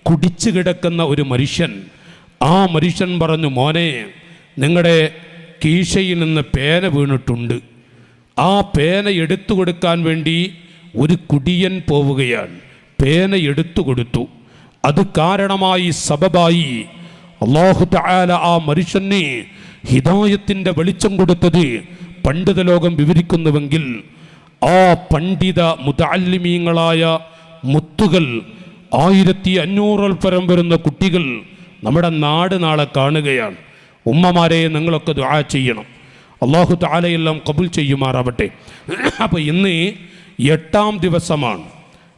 കുടിച്ചു കിടക്കുന്ന ഒരു മനുഷ്യൻ, ആ മനുഷ്യൻ പറഞ്ഞു, മോനെ, നിങ്ങളുടെ കീശയിൽ നിന്ന് പേന വീണിട്ടുണ്ട്. ആ പേന എടുത്തു കൊടുക്കാൻ വേണ്ടി ഒരു കുടിയൻ പോവുകയാണ്. പേന എടുത്തു കൊടുത്തു. അത് കാരണമായി സബബായി അല്ലാഹു തആല ആ മനുഷ്യന് ഹിദായത്തിൻ്റെ വെളിച്ചം കൊടുത്തത് പണ്ഡിത ലോകം വിവരിക്കുന്നുവെങ്കിൽ, ആ പണ്ഡിത മുതഅല്ലിമീങ്ങളായ മുത്തുകൾ 1500 പരം വരുന്ന കുട്ടികൾ നമ്മുടെ നാട് നാളെ കാണുകയാണ്. ഉമ്മമാരെ, നിങ്ങളൊക്കെ ദുആ ചെയ്യണം. അല്ലാഹു തആല എല്ലാം ഖബൂൽ ചെയ്യുമാറാവട്ടെ. അപ്പോൾ ഇന്ന് 8ാം ദിവസമാണ്.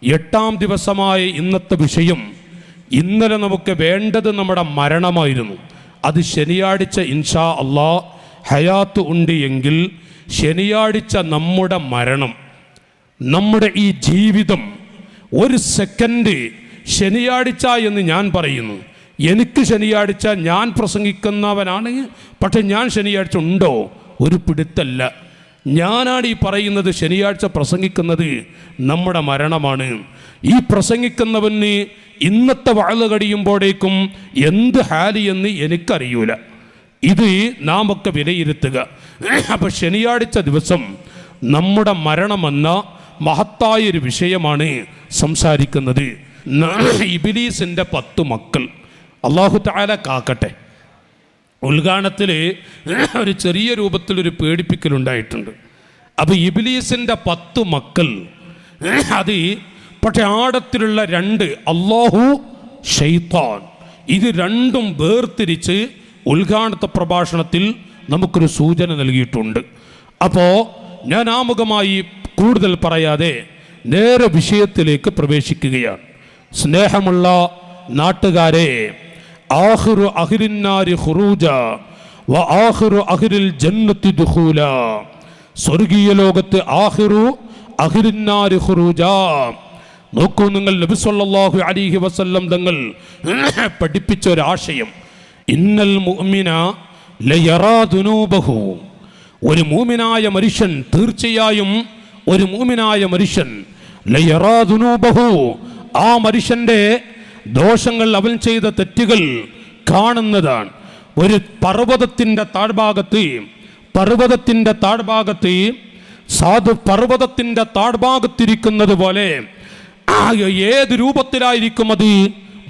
8ാം ദിവസമായ ഇന്നത്തെ വിഷയം, ഇന്നലെ നമുക്ക് വേണ്ടത് നമ്മുടെ മരണമായിരുന്നു. അത് ശനിയാഴ്ച ഇൻഷാ അല്ലാഹ് ഹയാത്ത് ഉണ്ട് എങ്കിൽ ശനിയാഴ്ച നമ്മുടെ മരണം, നമ്മുടെ ഈ ജീവിതം, ഒരു സെക്കൻഡ് ശനിയാഴ്ച എന്ന് ഞാൻ പറയുന്നു. എനിക്ക് ശനിയാഴ്ച ഞാൻ പ്രസംഗിക്കുന്നവനാണ്, പക്ഷെ ഞാൻ ശനിയാഴ്ച ഉണ്ടോ? ഒരു പിടുത്തല്ല. ഞാനാണ് ഈ പറയുന്നത്. ശനിയാഴ്ച പ്രസംഗിക്കുന്നത് നമ്മുടെ മരണമാണ്. ഈ പ്രസംഗിക്കുന്നവന് ഇന്നത്തെ വഅള് കഴിയുമ്പോഴേക്കും എന്ത് ഹാലി എന്ന് എനിക്കറിയൂല. ഇത് നാം ഒക്കെ വിലയിരുത്തുക. അപ്പം ശനിയാഴ്ച ദിവസം നമ്മുടെ മരണമെന്ന മഹത്തായൊരു വിഷയമാണ് സംസാരിക്കുന്നത്. ഇബ്ലീസിൻ്റെ 10 മക്കൾ. അല്ലാഹു തആല കാക്കട്ടെ. ഉദ്ഘാടനത്തിൽ ഒരു ചെറിയ രൂപത്തിലൊരു പേടിപ്പിക്കലുണ്ടായിട്ടുണ്ട്. അപ്പോൾ ഇബ്ലീസിൻ്റെ 10 മക്കൾ, അത് പക്ഷെ ആഴത്തിലുള്ള 2, അല്ലാഹു ശൈത്താൻ, ഇത് രണ്ടും വേർതിരിച്ച് ഉദ്ഘാടന പ്രഭാഷണത്തിൽ നമുക്കൊരു സൂചന നൽകിയിട്ടുണ്ട്. അപ്പോൾ ഞാൻ ആമുഖമായി കൂടുതൽ പറയാതെ നേരെ വിഷയത്തിലേക്ക് പ്രവേശിക്കുകയാണ്. സ്നേഹമുള്ള നാട്ടുകാരെ, ആഖിറു അഹ്ലിന്നാരി ഖുറൂജ വ ആഖിറു അഹ്ലിൽ ജന്നത്തി ദുഖൂല. സ്വർഗീയ ലോകത്ത് ആഖിറു അഹ്ലിന്നാരി ഖുറൂജ. നോക്കൂ നിങ്ങൾ, നബി സല്ലല്ലാഹു അലൈഹി വസല്ലം തങ്ങൾ പഠിപ്പിച്ച ഒരാശയം, ഇന്നൽ മുഅ്മിന ലയറാ ദുനൂബഹു. ഒരു മുഅ്മിനായ മനുഷ്യൻ, തീർച്ചയായും ഒരു മുഅ്മിനായ മനുഷ്യൻ, ലയറാ ദുനൂബഹു, ആ മനുഷ്യൻ്റെ ദോഷങ്ങൾ, അവൻ ചെയ്ത തെറ്റുകൾ കാണുന്നതാണ്. ഒരു പർവ്വതത്തിൻ്റെ താഴ്ഭാഗത്ത് സാധു പർവ്വതത്തിൻ്റെ താഴ്ഭാഗത്തിരിക്കുന്നത് പോലെ ഏത് രൂപത്തിലായിരിക്കും അത്?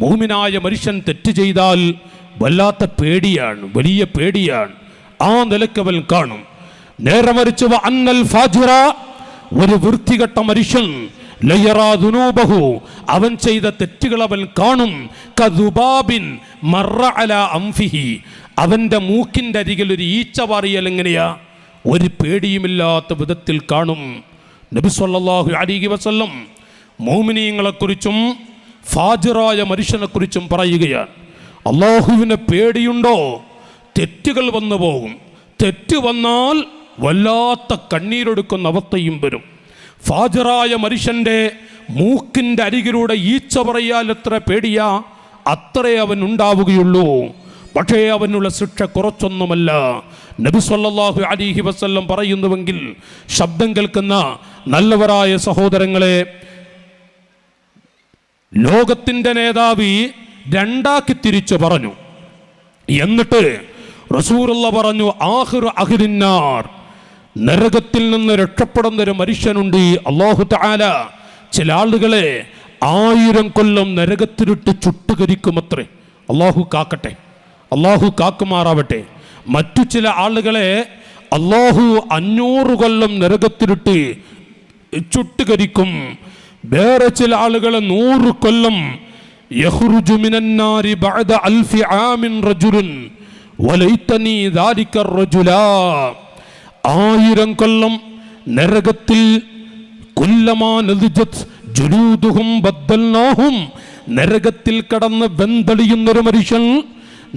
മുഅ്മിനായ മനുഷ്യൻ തെറ്റ് ചെയ്താൽ വല്ലാത്ത പേടിയാണ്, വലിയ പേടിയാണ്. ആ നിലക്കവൻ കാണും. നേരെ മറിച്ച് അന്നൽ ഫാജിറ, ഒരു വൃത്തികെട്ട മനുഷ്യൻ, ലയറാ ദുനൂബഹു, അവൻ ചെയ്ത തെറ്റുകൾ അവൻ കാണും. കദുബാബിൻ മറ അലാ അംഫിഹി, അവൻ്റെ മൂക്കിൻ്റെ അരികിൽ ഒരു ഈച്ച പാറിയാൽ എങ്ങനെയാ? ഒരു പേടിയുമില്ലാത്ത വിധത്തിൽ കാണും. നബി സല്ലല്ലാഹു അലൈഹി വസല്ലം മുഅ്മിനീങ്ങളെക്കുറിച്ചും ഫാജിറായ മനുഷ്യനെക്കുറിച്ചും പറയുകയാണ്. അല്ലാഹുവിനെ പേടിയുണ്ടോ? തെറ്റുകൾ വന്നു പോകും. തെറ്റ് വന്നാൽ വല്ലാത്ത കണ്ണീരൊടുക്കുന്ന അവസ്ഥയും വരും. ഫാജിറായ മനുഷ്യൻ്റെ മൂക്കിൻ്റെ അരികിലൂടെ ഈച്ച പറയാൽ എത്ര പേടിയാ, അത്രേ അവൻ ഉണ്ടാവുകയുള്ളൂ. പക്ഷേ അവനുള്ള ശിക്ഷ കുറച്ചൊന്നുമല്ല. നബി സല്ലല്ലാഹു അലൈഹി വസല്ലം പറയുന്നുവെങ്കിൽ, ശബ്ദം കേൾക്കുന്ന നല്ലവരായ സഹോദരങ്ങളെ, ലോകത്തിൻ്റെ നേതാവ് 2ആക്കി തിരിച്ചു പറഞ്ഞു. എന്നിട്ട് റസൂലുള്ളാഹി പറഞ്ഞു, ആഖിറു അഹ്ലിന്നാർ, നരകത്തിൽ നിന്ന് രക്ഷപ്പെടുന്ന ഒരു മനുഷ്യനുണ്ട്. അല്ലാഹു തആല ചില ആളുകളെ 1000 കൊല്ലം നരകത്തിലിട്ട് ചുട്ടുകരിക്കുമത്രേ. അല്ലാഹു കാക്കട്ടെ, അല്ലാഹു കാക്കുമാറാവട്ടെ. മറ്റു ചില ആളുകളെ അല്ലാഹു 500 കൊല്ലം നരകത്തിലിട്ട് ചുട്ടുകരിക്കും. വേറെ ചില ആളുകളെ 100 കൊല്ലം. യഖ്റുജു മിനന്നാരി ബഅദ അൽഫി ആമിൻ റജുലുൻ വലൈതനി ദാലിക റജുലാ. 1000 കൊല്ലം നരകത്തിൽ, കുല്ലമാ നദിജത് ജുലൂദുഹും ബദ്ദൽനാഹും, നരകത്തിൽ കടന്ന് വെന്തളിയുന്നൊരു മനുഷ്യൻ,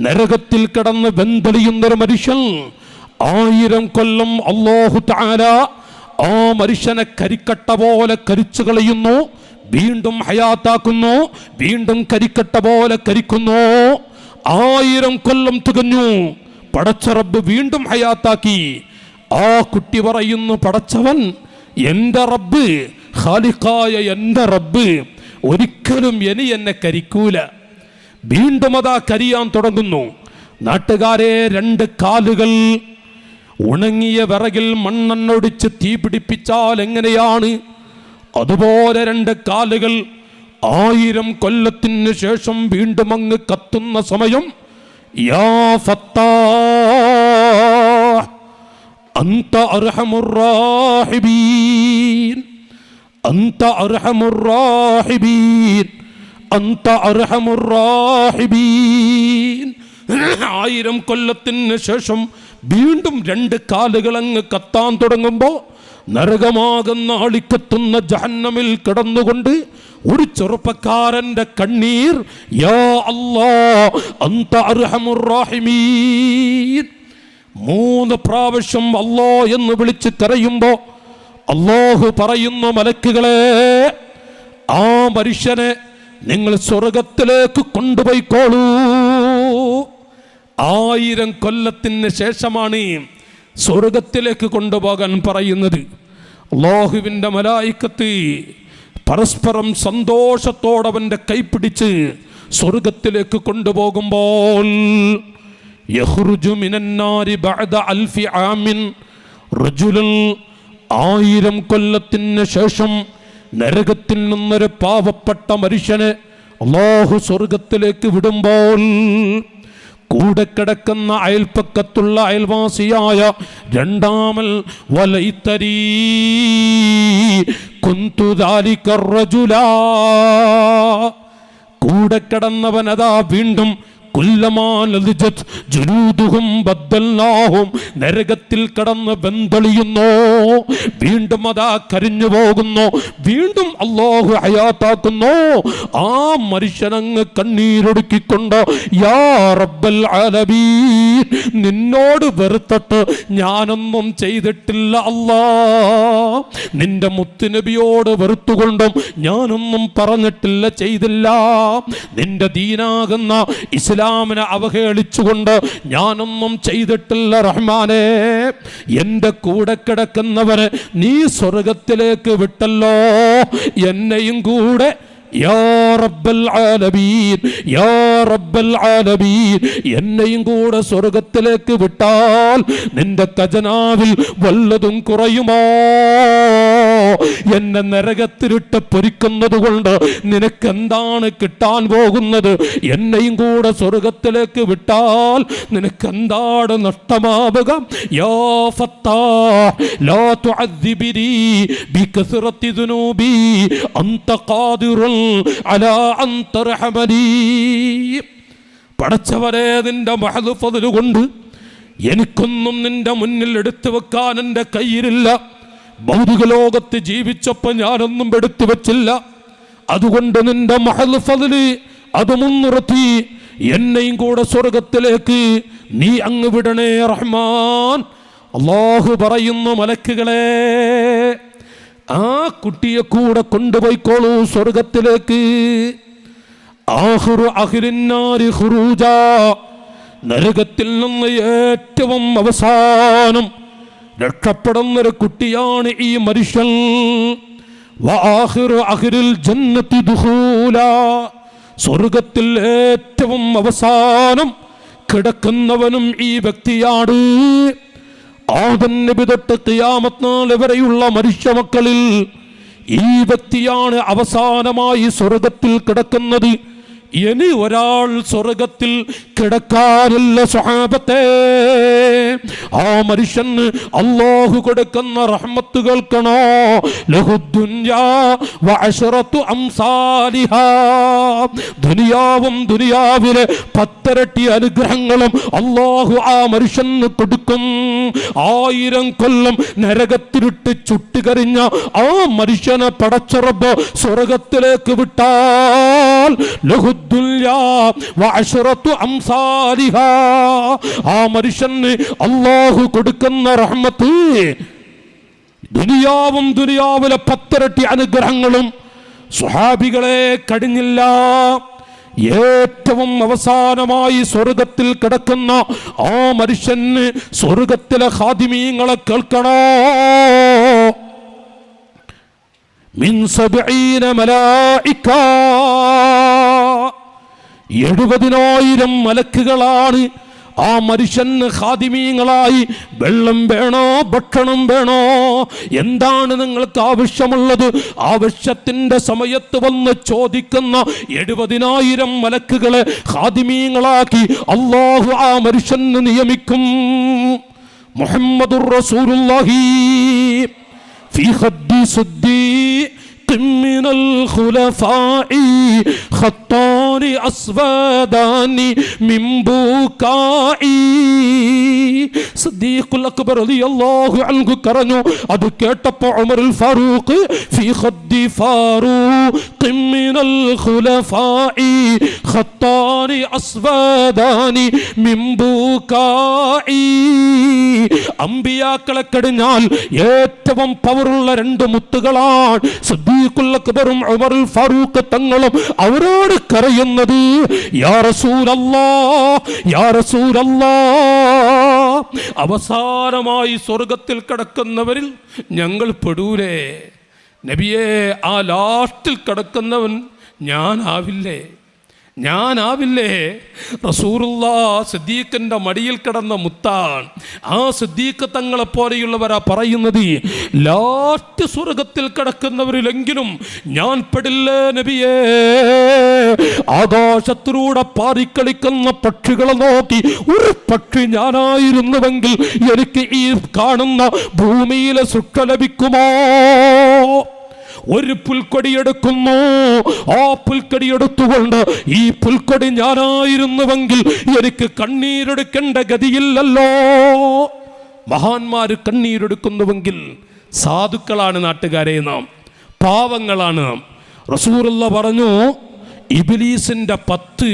നരകത്തിൽ കടന്ന് വെന്തളിയുന്നൊരു മനുഷ്യൻ 1000 കൊല്ലം അല്ലാഹു തആല ആ മനുഷ്യനെ കരിക്കട്ട പോലെ കരിച്ചു കളയുന്നു, വീണ്ടും ഹയാത്താക്കുന്നു, വീണ്ടും കരിക്കട്ട പോലെ കരിക്കുന്നു. 1000 കൊല്ലം തികഞ്ഞു. പടച്ച റബ്ബ് വീണ്ടും ഹയാത്താക്കി. ആ കുട്ടി പറയുന്നു, പടച്ചവൻ, എൻ്റെ റബ്ബ്, ഖാലിഖായ എൻ്റെ റബ്ബ് ഒരിക്കലും ഇനി എന്നെ കരിക്കൂല. വീണ്ടും അതാ കരിയാൻ തുടങ്ങുന്നു. നാട്ടുകാരെ, 2 കാലുകൾ ഉണങ്ങിയ വിറകിൽ മണ്ണെണ്ണൊടിച്ച് തീ പിടിപ്പിച്ചാൽ എങ്ങനെയാണ്, അതുപോലെ 2 കാലുകൾ 1000 കൊല്ലത്തിന് ശേഷം വീണ്ടും അങ്ങ് കത്തുന്ന സമയം, യാ ഫത്താഹ് അൻത അർഹമുർ റാഹിബീൻ, അൻത അർഹമുർ റാഹിബീൻ, അൻത അർഹമുർ റാഹിബീൻ. 1000 കൊല്ലത്തിന് ശേഷം വീണ്ടും 2 കാലുകൾ അങ്ങ് കത്താൻ തുടങ്ങുമ്പോൾ നരകമാകുന്ന ആളിക്കത്തുന്ന ജഹന്നമിൽ കിടന്നുകൊണ്ട് ഒരു ചെറുപ്പക്കാരന്റെ കണ്ണീർ, യാ അല്ലാഹ് അൻത അർഹമുർ റാഹിമീൻ. 3 പ്രാവശ്യം അല്ലാ എന്ന് വിളിച്ച് കരയുമ്പോൾ അല്ലാഹു പറയുന്ന മലക്കുകളെ, ആ മനുഷ്യനെ നിങ്ങൾ സ്വർഗത്തിലേക്ക് കൊണ്ടുപോയിക്കോളൂ. 1000 കൊല്ലത്തിന് ശേഷമാണ് സ്വർഗത്തിലേക്ക് കൊണ്ടുപോകാൻ പറയുന്നത്. അല്ലാഹുവിൻ്റെ മലായിക്കത്ത് പരസ്പരം സന്തോഷത്തോടെ അവൻ്റെ കൈപ്പിടിച്ച് സ്വർഗത്തിലേക്ക് കൊണ്ടുപോകുമ്പോൾ, യഖ്റുജു മിനന്നാരി ബഅദ അൽഫി ആമിൻ റജുലുൻ, 1000 കൊല്ലത്തിന് ശേഷം നരകത്തിൽ നിന്നൊരു പാവപ്പെട്ട മനുഷ്യനെ അല്ലാഹു സ്വർഗത്തിലേക്ക് വിടുമ്പോൾ, കൂടെ കിടക്കുന്ന അയൽപ്പക്കത്തുള്ള അയൽവാസിയായ രണ്ടാമൽ വലൈതരീ കുന്തു ദാലിക റജുലാ, കൂടെ കിടന്നവനതാ വീണ്ടും നരകത്തിൽ കടന്ന് വെന്തളിയുന്നു. വീണ്ടും അതാ കരിഞ്ഞു പോകുന്നു. വീണ്ടും അല്ലാഹു ഹയാത്താക്കുന്നു. ആ മനുഷ്യനങ്ങ് കണ്ണീരൊടുക്കിക്കൊണ്ട്, യാ റബ്ബൽ ആലമീൻ, നിന്നോട് വെറുത്തിട്ട് ഞാനൊന്നും ചെയ്തിട്ടില്ല അല്ലാ, നിന്റെ മുത്തുനബിയോട് വെറുത്തുകൊണ്ടും ഞാനൊന്നും പറഞ്ഞിട്ടില്ല, ചെയ്തില്ല. നിന്റെ ദീനാകുന്ന ഇസ്ലാമിനെ അവഹേളിച്ചുകൊണ്ട് ഞാനൊന്നും ചെയ്തിട്ടില്ല റഹ്മാനേ. എൻ്റെ കൂടെ കിടക്കുന്നവരെ നീ സ്വർഗത്തിലേക്ക് വിട്ടല്ലോ, എന്നെയും കൂടെ യാ റബ്ബൽ ആലമീൻ, യാ റബ്ബൽ ആലമീൻ, എന്നെയും കൂടെ സ്വർഗത്തിലേക്ക് വിട്ടാൽ നിന്റെ ഖജനാവിൽ വല്ലതും കുറയുമോ? എന്നെ നരകത്തിലിട്ട് പൊരിക്കുന്നത് കൊണ്ട് നിനക്കെന്താണ് കിട്ടാൻ പോകുന്നത്? എന്നെയും കൂടെ സ്വർഗത്തിലേക്ക് വിട്ടാൽ നിനക്കെന്താണ് നഷ്ടമാവുക? യാ ഫത്താഹ് ലാ തുഅദ്ദിബിനി ബികസ്റത്തി ദുനൂബി അൻത ഖാദിറുൻ അലാ അൻ തർഹമനി. പടച്ചവനെ, നിന്റെ മഹദ് ഫദ്ൽ കൊണ്ട് എനിക്കൊന്നും നിന്റെ മുന്നിൽ എടുത്തു വെക്കാൻ എൻ്റെ കയ്യിലില്ല. ഭൗതിക ലോകത്ത് ജീവിച്ചപ്പോൾ ഞാനൊന്നും എടുത്തു വെച്ചില്ല. അതുകൊണ്ട് നിന്റെ മഹദ് ഫദ്ൽ അത് മുൻനിർത്തി എന്നെയും കൂടെ സ്വർഗത്തിലേക്ക് നീ അങ്ങ് വിടണേ റഹ്മാൻ. അല്ലാഹു പറയുന്നു, മലക്കുകളെ, ആ കുട്ടിയെ കൂടെ കൊണ്ടുപോയിക്കോളൂ സ്വർഗത്തിലേക്ക്. ആഖിറു അഹ്ലിന്നാരി ഖുറൂജാ, നരകത്തിൽ നിന്ന് ഏറ്റവും അവസാനം രക്ഷപ്പെടുന്നൊരു കുട്ടിയാണ് ഈ മനുഷ്യൻ. വആഖിറു അഹ്ലിൽ ജന്നത്തി ദുഖൂലാ, സ്വർഗത്തിൽ ഏറ്റവും അവസാനം കിടക്കുന്നവനും ഈ വ്യക്തിയാണ്. ആദം നബി തൊട്ട് ഖിയാമത്ത് നാൾ വരെയുള്ള മനുഷ്യ മക്കളിൽ ഈ വ്യക്തിയാണ് അവസാനമായി സ്വർഗത്തിൽ കിടക്കുന്നത്. ഇനി ഒരാൾ സ്വർഗത്തിൽ കിടക്കാനില്ല സ്വഹാബത്തെ. ആ മനുഷ്യന് അല്ലാഹു കൊടുക്കുന്ന റഹ്മത്ത് കേൾക്കണോ? ലഹുദ്ദുനിയാ വഅശ്റതു അംസാലിഹാ, ദുനിയാവും ദുനിയാവിലെ 10 ഇരട്ടി അനുഗ്രഹങ്ങളും അല്ലാഹു ആ മനുഷ്യന് കൊടുക്കും. 1000 കൊല്ലം നരകത്തിലിട്ട് ചുട്ടുകരിഞ്ഞ ആ മനുഷ്യനെ പടച്ച റബ്ബ് സ്വർഗത്തിലേക്ക് വിട്ടാൽ ലഹുദ്ദുനിയാ വഅശ്റതു അംസാലിഹാ, ആ മനുഷ്യന് അല്ലാഹു കൊടുക്കുന്ന റഹ്മത്ത് ദുനിയാവും ദുനിയാവിലെ 10 ഇരട്ടി അനുഗ്രഹങ്ങളും സ്വഹാബികളെ കഴിഞ്ഞില്ല. ഏറ്റവും അവസാനമായി സ്വർഗത്തിൽ കിടക്കുന്ന ആ മനുഷ്യന് സ്വർഗത്തിലെ ഖാദിമീങ്ങളെ കേൾക്കണോ? മിൻ 70 മലായിക, 70,000 മലക്കുകളാണ് ആ മനുഷ്യന് ഖാദിമീങ്ങളായി. വെള്ളം വേണോ, ഭക്ഷണം വേണോ, എന്താണ് നിങ്ങൾക്ക് ആവശ്യമുള്ളത്, ആവശ്യത്തിന്റെ സമയത്ത് വന്ന് ചോദിക്കുന്ന 70,000 മലക്കുകളെ ഖാദിമീങ്ങളാക്കി അല്ലാഹു ആ മനുഷ്യന് നിയമിക്കും. മുഹമ്മദുർ റസൂലുള്ളാഹി ഫീ ഖദ്ദി സിദ്ദീഖിൻ മിനൽ ഖുലഫാഇ ഖത്താനി അസ്വദാനി മിൻ ബുകാഇ. സിദ്ദീഖുൽ അക്ബർ റളിയല്ലാഹു അൻഹു കരഞ്ഞു. അത് കേട്ടപ്പോൾ ഉമറുൽ ഫാറൂഖ് ഫീ ഖദ്ദി ഫാറൂഖിൻ മിനൽ ഖുലഫാഇ ഖത്താനി അസ്വദാനി മിൻ ബുകാഇ. അമ്പിയാക്കളെ കഴിഞ്ഞാൽ ഏറ്റവും പവറുള്ള 2 മുത്തുകളാണ് സിദ്ദീഖുൽ അക്ബറും ഉമറുൽ ഫാറൂഖ് തങ്ങളും. അവരോട് കരയുന്നത് യാ റസൂലല്ലാഹ്, യാ റസൂലല്ലാഹ്, അവസാനമായി സ്വർഗത്തിൽ കിടക്കുന്നവരിൽ ഞങ്ങൾ പെടൂലേ നബിയേ? ആ ലാസ്റ്റിൽ കിടക്കുന്നവൻ ഞാനാവില്ലേ? റസൂലുള്ളാഹ് സിദ്ദീഖിന്റെ മടിയിൽ കിടന്ന മുത്താണ്. ആ സിദ്ദീഖ് തങ്ങളെ പോലെയുള്ളവരാ പറയുന്നത്, ലാസ്റ്റ് സ്വർഗത്തിൽ കിടക്കുന്നവരിലെങ്കിലും ഞാൻ പെടില്ലേ നബിയേ? ആകാശത്തിലൂടെ പാറിക്കളിക്കുന്ന പക്ഷികളെ നോക്കി ഒരു പക്ഷി ഞാനായിരുന്നുവെങ്കിൽ എനിക്ക് ഈ കാണുന്ന ഭൂമിയിലെ സുഖ ലഭിക്കുമോ? ഒരു പുൽക്കൊടി എടുക്കുന്നു, ആ പുൽക്കൊടി എടുത്തുകൊണ്ട് ഈ പുൽക്കൊടി ഞാനായിരുന്നുവെങ്കിൽ എനിക്ക് കണ്ണീരെടുക്കേണ്ട ഗതിയില്ലല്ലോ. മഹാന്മാര് കണ്ണീരെടുക്കുന്നുവെങ്കിൽ സാധുക്കളാണ് നാട്ടുകാരെ, നാം പാവങ്ങളാണ്. റസൂലുള്ളാഹി പറഞ്ഞു, ഇബ്ലീസിന്റെ 10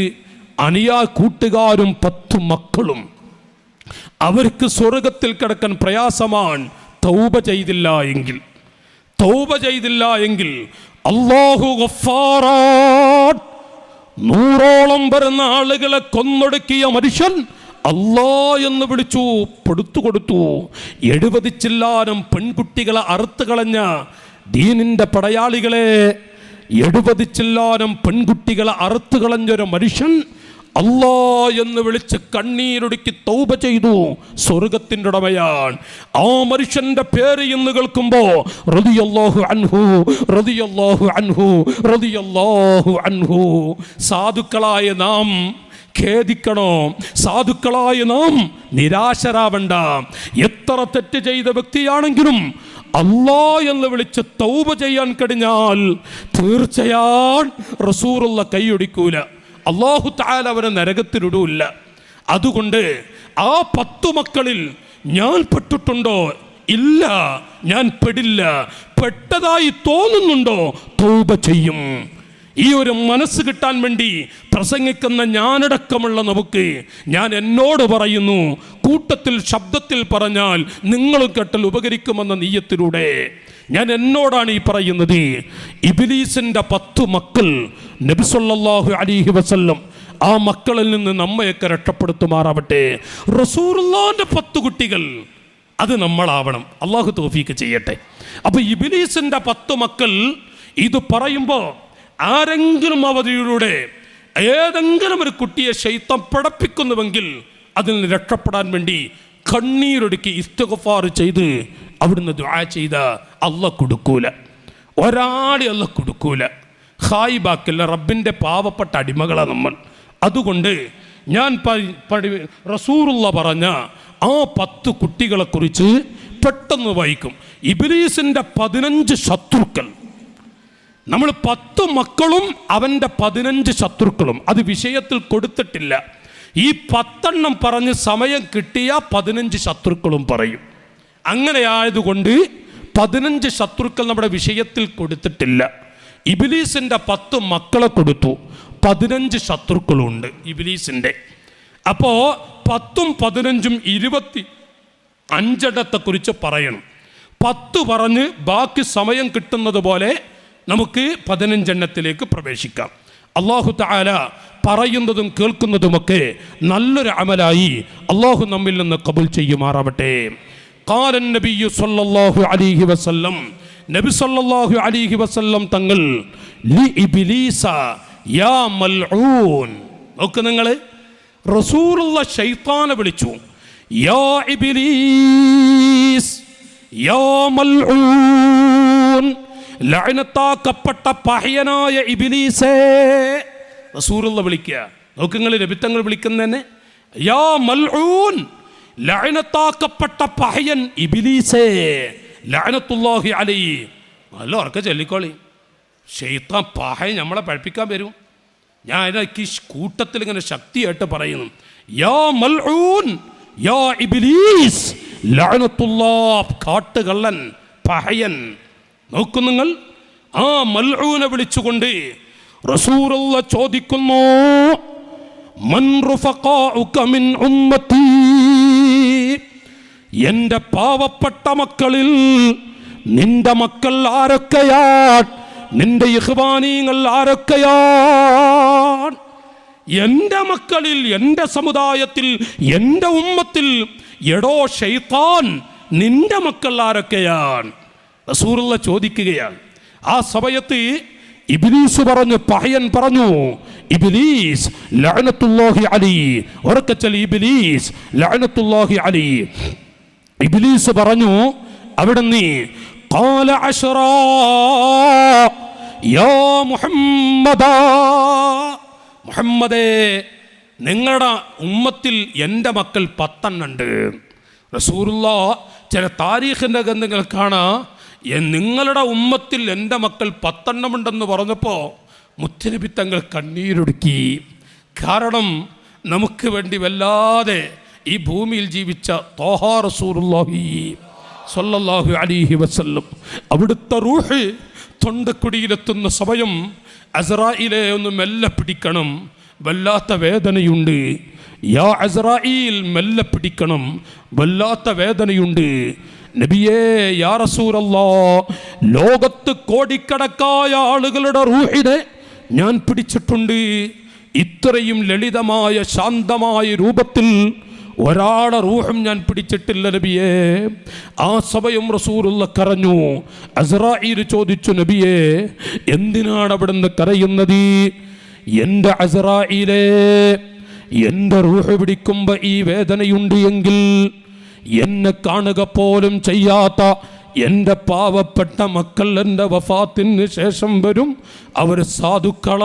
അനിയാ കൂട്ടുകാരും 10 മക്കളും അവർക്ക് സ്വർഗത്തിൽ കിടക്കാൻ പ്രയാസമാണ് തൗബ ചെയ്തില്ല എങ്കിൽ. അല്ലാഹു ഗഫാറാൻ, 100ഓളം വരുന്ന ആളുകളെ കൊന്നൊടുക്കിയ മനുഷ്യൻ അല്ലാ എന്ന് വിളിച്ചു പെടുത്തു കൊടുത്തു. 70 ചില്ലാനം പെൺകുട്ടികളെ അറുത്ത് കളഞ്ഞ ദീനിന്റെ പടയാളികളെ, 70 ചില്ലാനം പെൺകുട്ടികളെ അറുത്ത് കളഞ്ഞൊരു മനുഷ്യൻ അല്ലാ എന്ന് വിളിച്ച് കണ്ണീരൊടുക്കി തൗബ ചെയ്തു, സ്വർഗത്തിൻ്റെ ഉടമയാണ്. ആ മനുഷ്യന്റെ പേര് എന്ന് കേൾക്കുമ്പോ റളിയല്ലാഹു അൻഹു, റളിയല്ലാഹു അൻഹു, റളിയല്ലാഹു അൻഹു. സാധുക്കളായ നാം ഖേദിക്കണോ? സാധുക്കളായ നാം നിരാശരാവണ്ട. എത്ര തെറ്റ് ചെയ്ത വ്യക്തിയാണെങ്കിലും അല്ലാ എന്ന് വിളിച്ച് തൗബ ചെയ്യാൻ കഴിഞ്ഞാൽ തീർച്ചയായും റസൂലുള്ളാഹി കൈയൊടിക്കൂല, അല്ലാഹു തആല അവരെ നരകത്തിലിടൂല്ല. അതുകൊണ്ട് ആ 10 മക്കളിൽ ഞാൻ പെട്ടിട്ടുണ്ടോ? ഇല്ല, ഞാൻ പെടില്ല. പെട്ടതായി തോന്നുന്നുണ്ടോ? തൗബ ചെയ്യും. ഈ ഒരു മനസ്സ് കിട്ടാൻ വേണ്ടി പ്രസംഗിക്കുന്ന ഞാനടക്കമുള്ള നമുക്ക്, ഞാൻ എന്നോട് പറയുന്നു, കൂട്ടത്തിൽ ശബ്ദത്തിൽ പറഞ്ഞാൽ നിങ്ങളും കേട്ടാൽ ഉപകരിക്കുമെന്ന നീയത്തിലൂടെ ഞാൻ എന്നോടാണ് ഈ പറയുന്നത്. ഇബ്ലീസിന്റെ 10 മക്കൾ നബി സല്ലല്ലാഹു അലൈഹി വസല്ലം ആ മക്കളിൽ നിന്ന് നമ്മയൊക്കെ രക്ഷപ്പെടുത്തുമാറാവട്ടെ. റസൂലുള്ളാഹിന്റെ 10 കുട്ടികൾ അത് നമ്മളാവണം. അള്ളാഹു തൗഫീക്ക് ചെയ്യട്ടെ. അപ്പൊ ഇബ്ലീസിന്റെ 10 മക്കൾ ഇത് പറയുമ്പോൾ ആരെങ്കിലും അവധിയിലൂടെ ഏതെങ്കിലും ഒരു കുട്ടിയെ ശൈത്താൻ പടപ്പിക്കുന്നുവെങ്കിൽ അതിൽ നിന്ന് രക്ഷപ്പെടാൻ വേണ്ടി കണ്ണീരൊടുക്കി ഇസ്തിഗ്ഫാർ ചെയ്ത് അവിടുന്ന് ദുആ ചെയ്ത അല്ലാഹ് കൊടുക്കൂല, ഒരാളെ അല്ലാഹ് കൊടുക്കൂല, ഖായിബാക്കില്ല. റബ്ബിൻ്റെ പാവപ്പെട്ട അടിമകളാണ് നമ്മൾ. അതുകൊണ്ട് ഞാൻ റസൂലുള്ളാഹി പറഞ്ഞ ആ 10 കുട്ടികളെ കുറിച്ച് പെട്ടെന്ന് വായിക്കും. ഇബ്ലീസിന്റെ 15 ശത്രുക്കൾ, നമ്മൾ 10 മക്കളും അവൻ്റെ 15 ശത്രുക്കളും, അത് വിഷയത്തിൽ കൊടുത്തിട്ടില്ല. ഈ 10 പറഞ്ഞ് സമയം കിട്ടിയ 15 ശത്രുക്കളും പറയും. അങ്ങനെ ആയതുകൊണ്ട് 15 ശത്രുക്കൾ നമ്മുടെ വിഷയത്തിൽ കൊടുത്തിട്ടില്ല. ഇബ്ലീസിന്റെ 10 മക്കളെ കൊടുത്തു, 15 ശത്രുക്കളുണ്ട് ഇബ്ലീസിന്റെ. അപ്പോ 10ഉം 15ഉം 25 കുറിച്ച് പറയണം. 10 പറഞ്ഞ് ബാക്കി സമയം കിട്ടുന്നത് പോലെ നമുക്ക് 15 പ്രവേശിക്കാം. അല്ലാഹു തആല പറയുന്നതും കേൾക്കുന്നതുമൊക്കെ നല്ലൊരു അമലായി അല്ലാഹു നമ്മിൽ നിന്ന് ഖബൂൽ ചെയ്യുമാറാവട്ടെ. ഖാല നബിയ്യു സല്ലല്ലാഹു അലൈഹി വസല്ലം, നബി സല്ലല്ലാഹു അലൈഹി വസല്ലം തങ്ങൾ ലി ഇബ്ലീസ യാ മൽഊൻ. നോക്ക് നിങ്ങൾ, റസൂലുള്ള ശൈത്താനെ വിളിച്ചു, യാ ഇബ്ലീസ് യാ മൽഊൻ, ലഅനത്താക്കപ്പെട്ട പഹയനായ ഇബ്ലീസേ. റസൂലുള്ള വിളിക്കുക. നോക്ക് നിങ്ങൾ, നബിത്തങ്ങൾ വിളിക്കുന്നതന്നെ യാ മൽഊൻ, ലഅനത്താക്കപ്പെട്ട പഹയൻ ഇബ്ലീസേ, ലഅനത്തുല്ലാഹി അലൈഹി. നല്ല ഉറക്കെ ചൊല്ലിക്കോളി. ശൈത്താൻ പഹയൻ നമ്മളെ പഠിപ്പിക്കാൻ വരും. ഞാൻ അതിനൊക്കെ കൂട്ടത്തിൽ ഇങ്ങനെ ശക്തിയായിട്ട് പറയുന്നു, യാ മൽഊൻ യാ ഇബ്ലീസ് ലഅനത്തുല്ലാഹ്, കാട്ടുകള്ളൻ പഹയൻ. നോക്കൂ നിങ്ങൾ, ആ മൽഊനെ വിളിച്ചുകൊണ്ട് റസൂലുള്ള ചോദിക്കുന്നു, മൻ റുഫഖാഉക മിൻ ഉമ്മത്തി, എൻ്റെ പാവപ്പെട്ട മക്കളിൽ നിന്റെ മക്കൾ ആരൊക്കെയാണ്, നിന്റെ ഇഖ്വാനീങ്ങൾ ആരൊക്കെയാണ്? എൻ്റെ മക്കളിൽ, എൻ്റെ സമുദായത്തിൽ, എൻ്റെ ഉമ്മത്തിൽ എടോ ശൈത്താൻ നിന്റെ മക്കൾ ആരൊക്കെയാണ്? റസൂലുള്ള ചോദിക്കുകയാണ്. ആ സമയത്ത് ഇബ്ലീസ് പറഞ്ഞു, പഹയൻ പറഞ്ഞു, ഇബ്ലീസ് ലഅനത്തുല്ലാഹി അലൈഹി. ഉറക്കെ ചൊല്ലി, ഇബ്ലീസ് ലഅനത്തുല്ലാഹി അലൈഹി. ഇബ്ലീസ് പറഞ്ഞു അവിടുന്ന്, ഖാല അശ്റാ യാ മുഹമ്മദാ, മുഹമ്മദേ നിങ്ങളുടെ ഉമ്മത്തിൽ എൻ്റെ മക്കൾ 10 ഉണ്ട്. റസൂലുള്ള ചില താരീഖിൻ്റെ ഗ്രന്ഥങ്ങൾ കാണാം, നിങ്ങളുടെ ഉമ്മത്തിൽ എൻ്റെ മക്കൾ 10 ഉണ്ടെന്ന് പറഞ്ഞപ്പോൾ മുത്തനബി തങ്ങൾ കണ്ണീരൊടുക്കി. കാരണം നമുക്ക് വേണ്ടി വല്ലാതെ ഈ ഭൂമിയിൽ ജീവിച്ച ത്വാഹ റസൂലുള്ളാഹി സ്വല്ലല്ലാഹു അലൈഹി വസല്ലം, അവിടുത്തെ റൂഹ് തൊണ്ടക്കുടിയിലെത്തുന്ന സമയം അസ്രായിലെ ഒന്ന് മെല്ലെ പിടിക്കണം, വല്ലാത്ത വേദനയുണ്ട്. യാ അസ്രായിൽ മെല്ലെ പിടിക്കണം, വല്ലാത്ത വേദനയുണ്ട്. നബിയേ യാ റസൂലല്ലാഹ്, ലോകത്ത് കോടിക്കണക്കായ ആളുകളുടെ റൂഹിനെ ഞാൻ പിടിച്ചിട്ടുണ്ട്. ഇത്രയും ലളിതമായ ശാന്തമായ രൂപത്തിൽ ഒരാളെ റൂഹും ഞാൻ പിടിച്ചിട്ടില്ല നബിയേ. ആ സമയം റസൂലുള്ള കരഞ്ഞു. അസ്രായിൽ ചോദിച്ചു, നബിയേ എന്തിനാണ് അവിടുന്ന് കരയുന്നത്? എൻ്റെ അസ്രായിലേ, എൻ്റെ റൂഹ് പിടിക്കുമ്പോൾ ഈ വേദനയുണ്ട് എങ്കിൽ എന്നെ കാണുക പോലും ചെയ്യാത്ത എൻ്റെ പാവപ്പെട്ട മക്കൾ എൻ്റെ വഫാത്തിന് ശേഷം വരും. അവർ സാധുക്കളാണ്.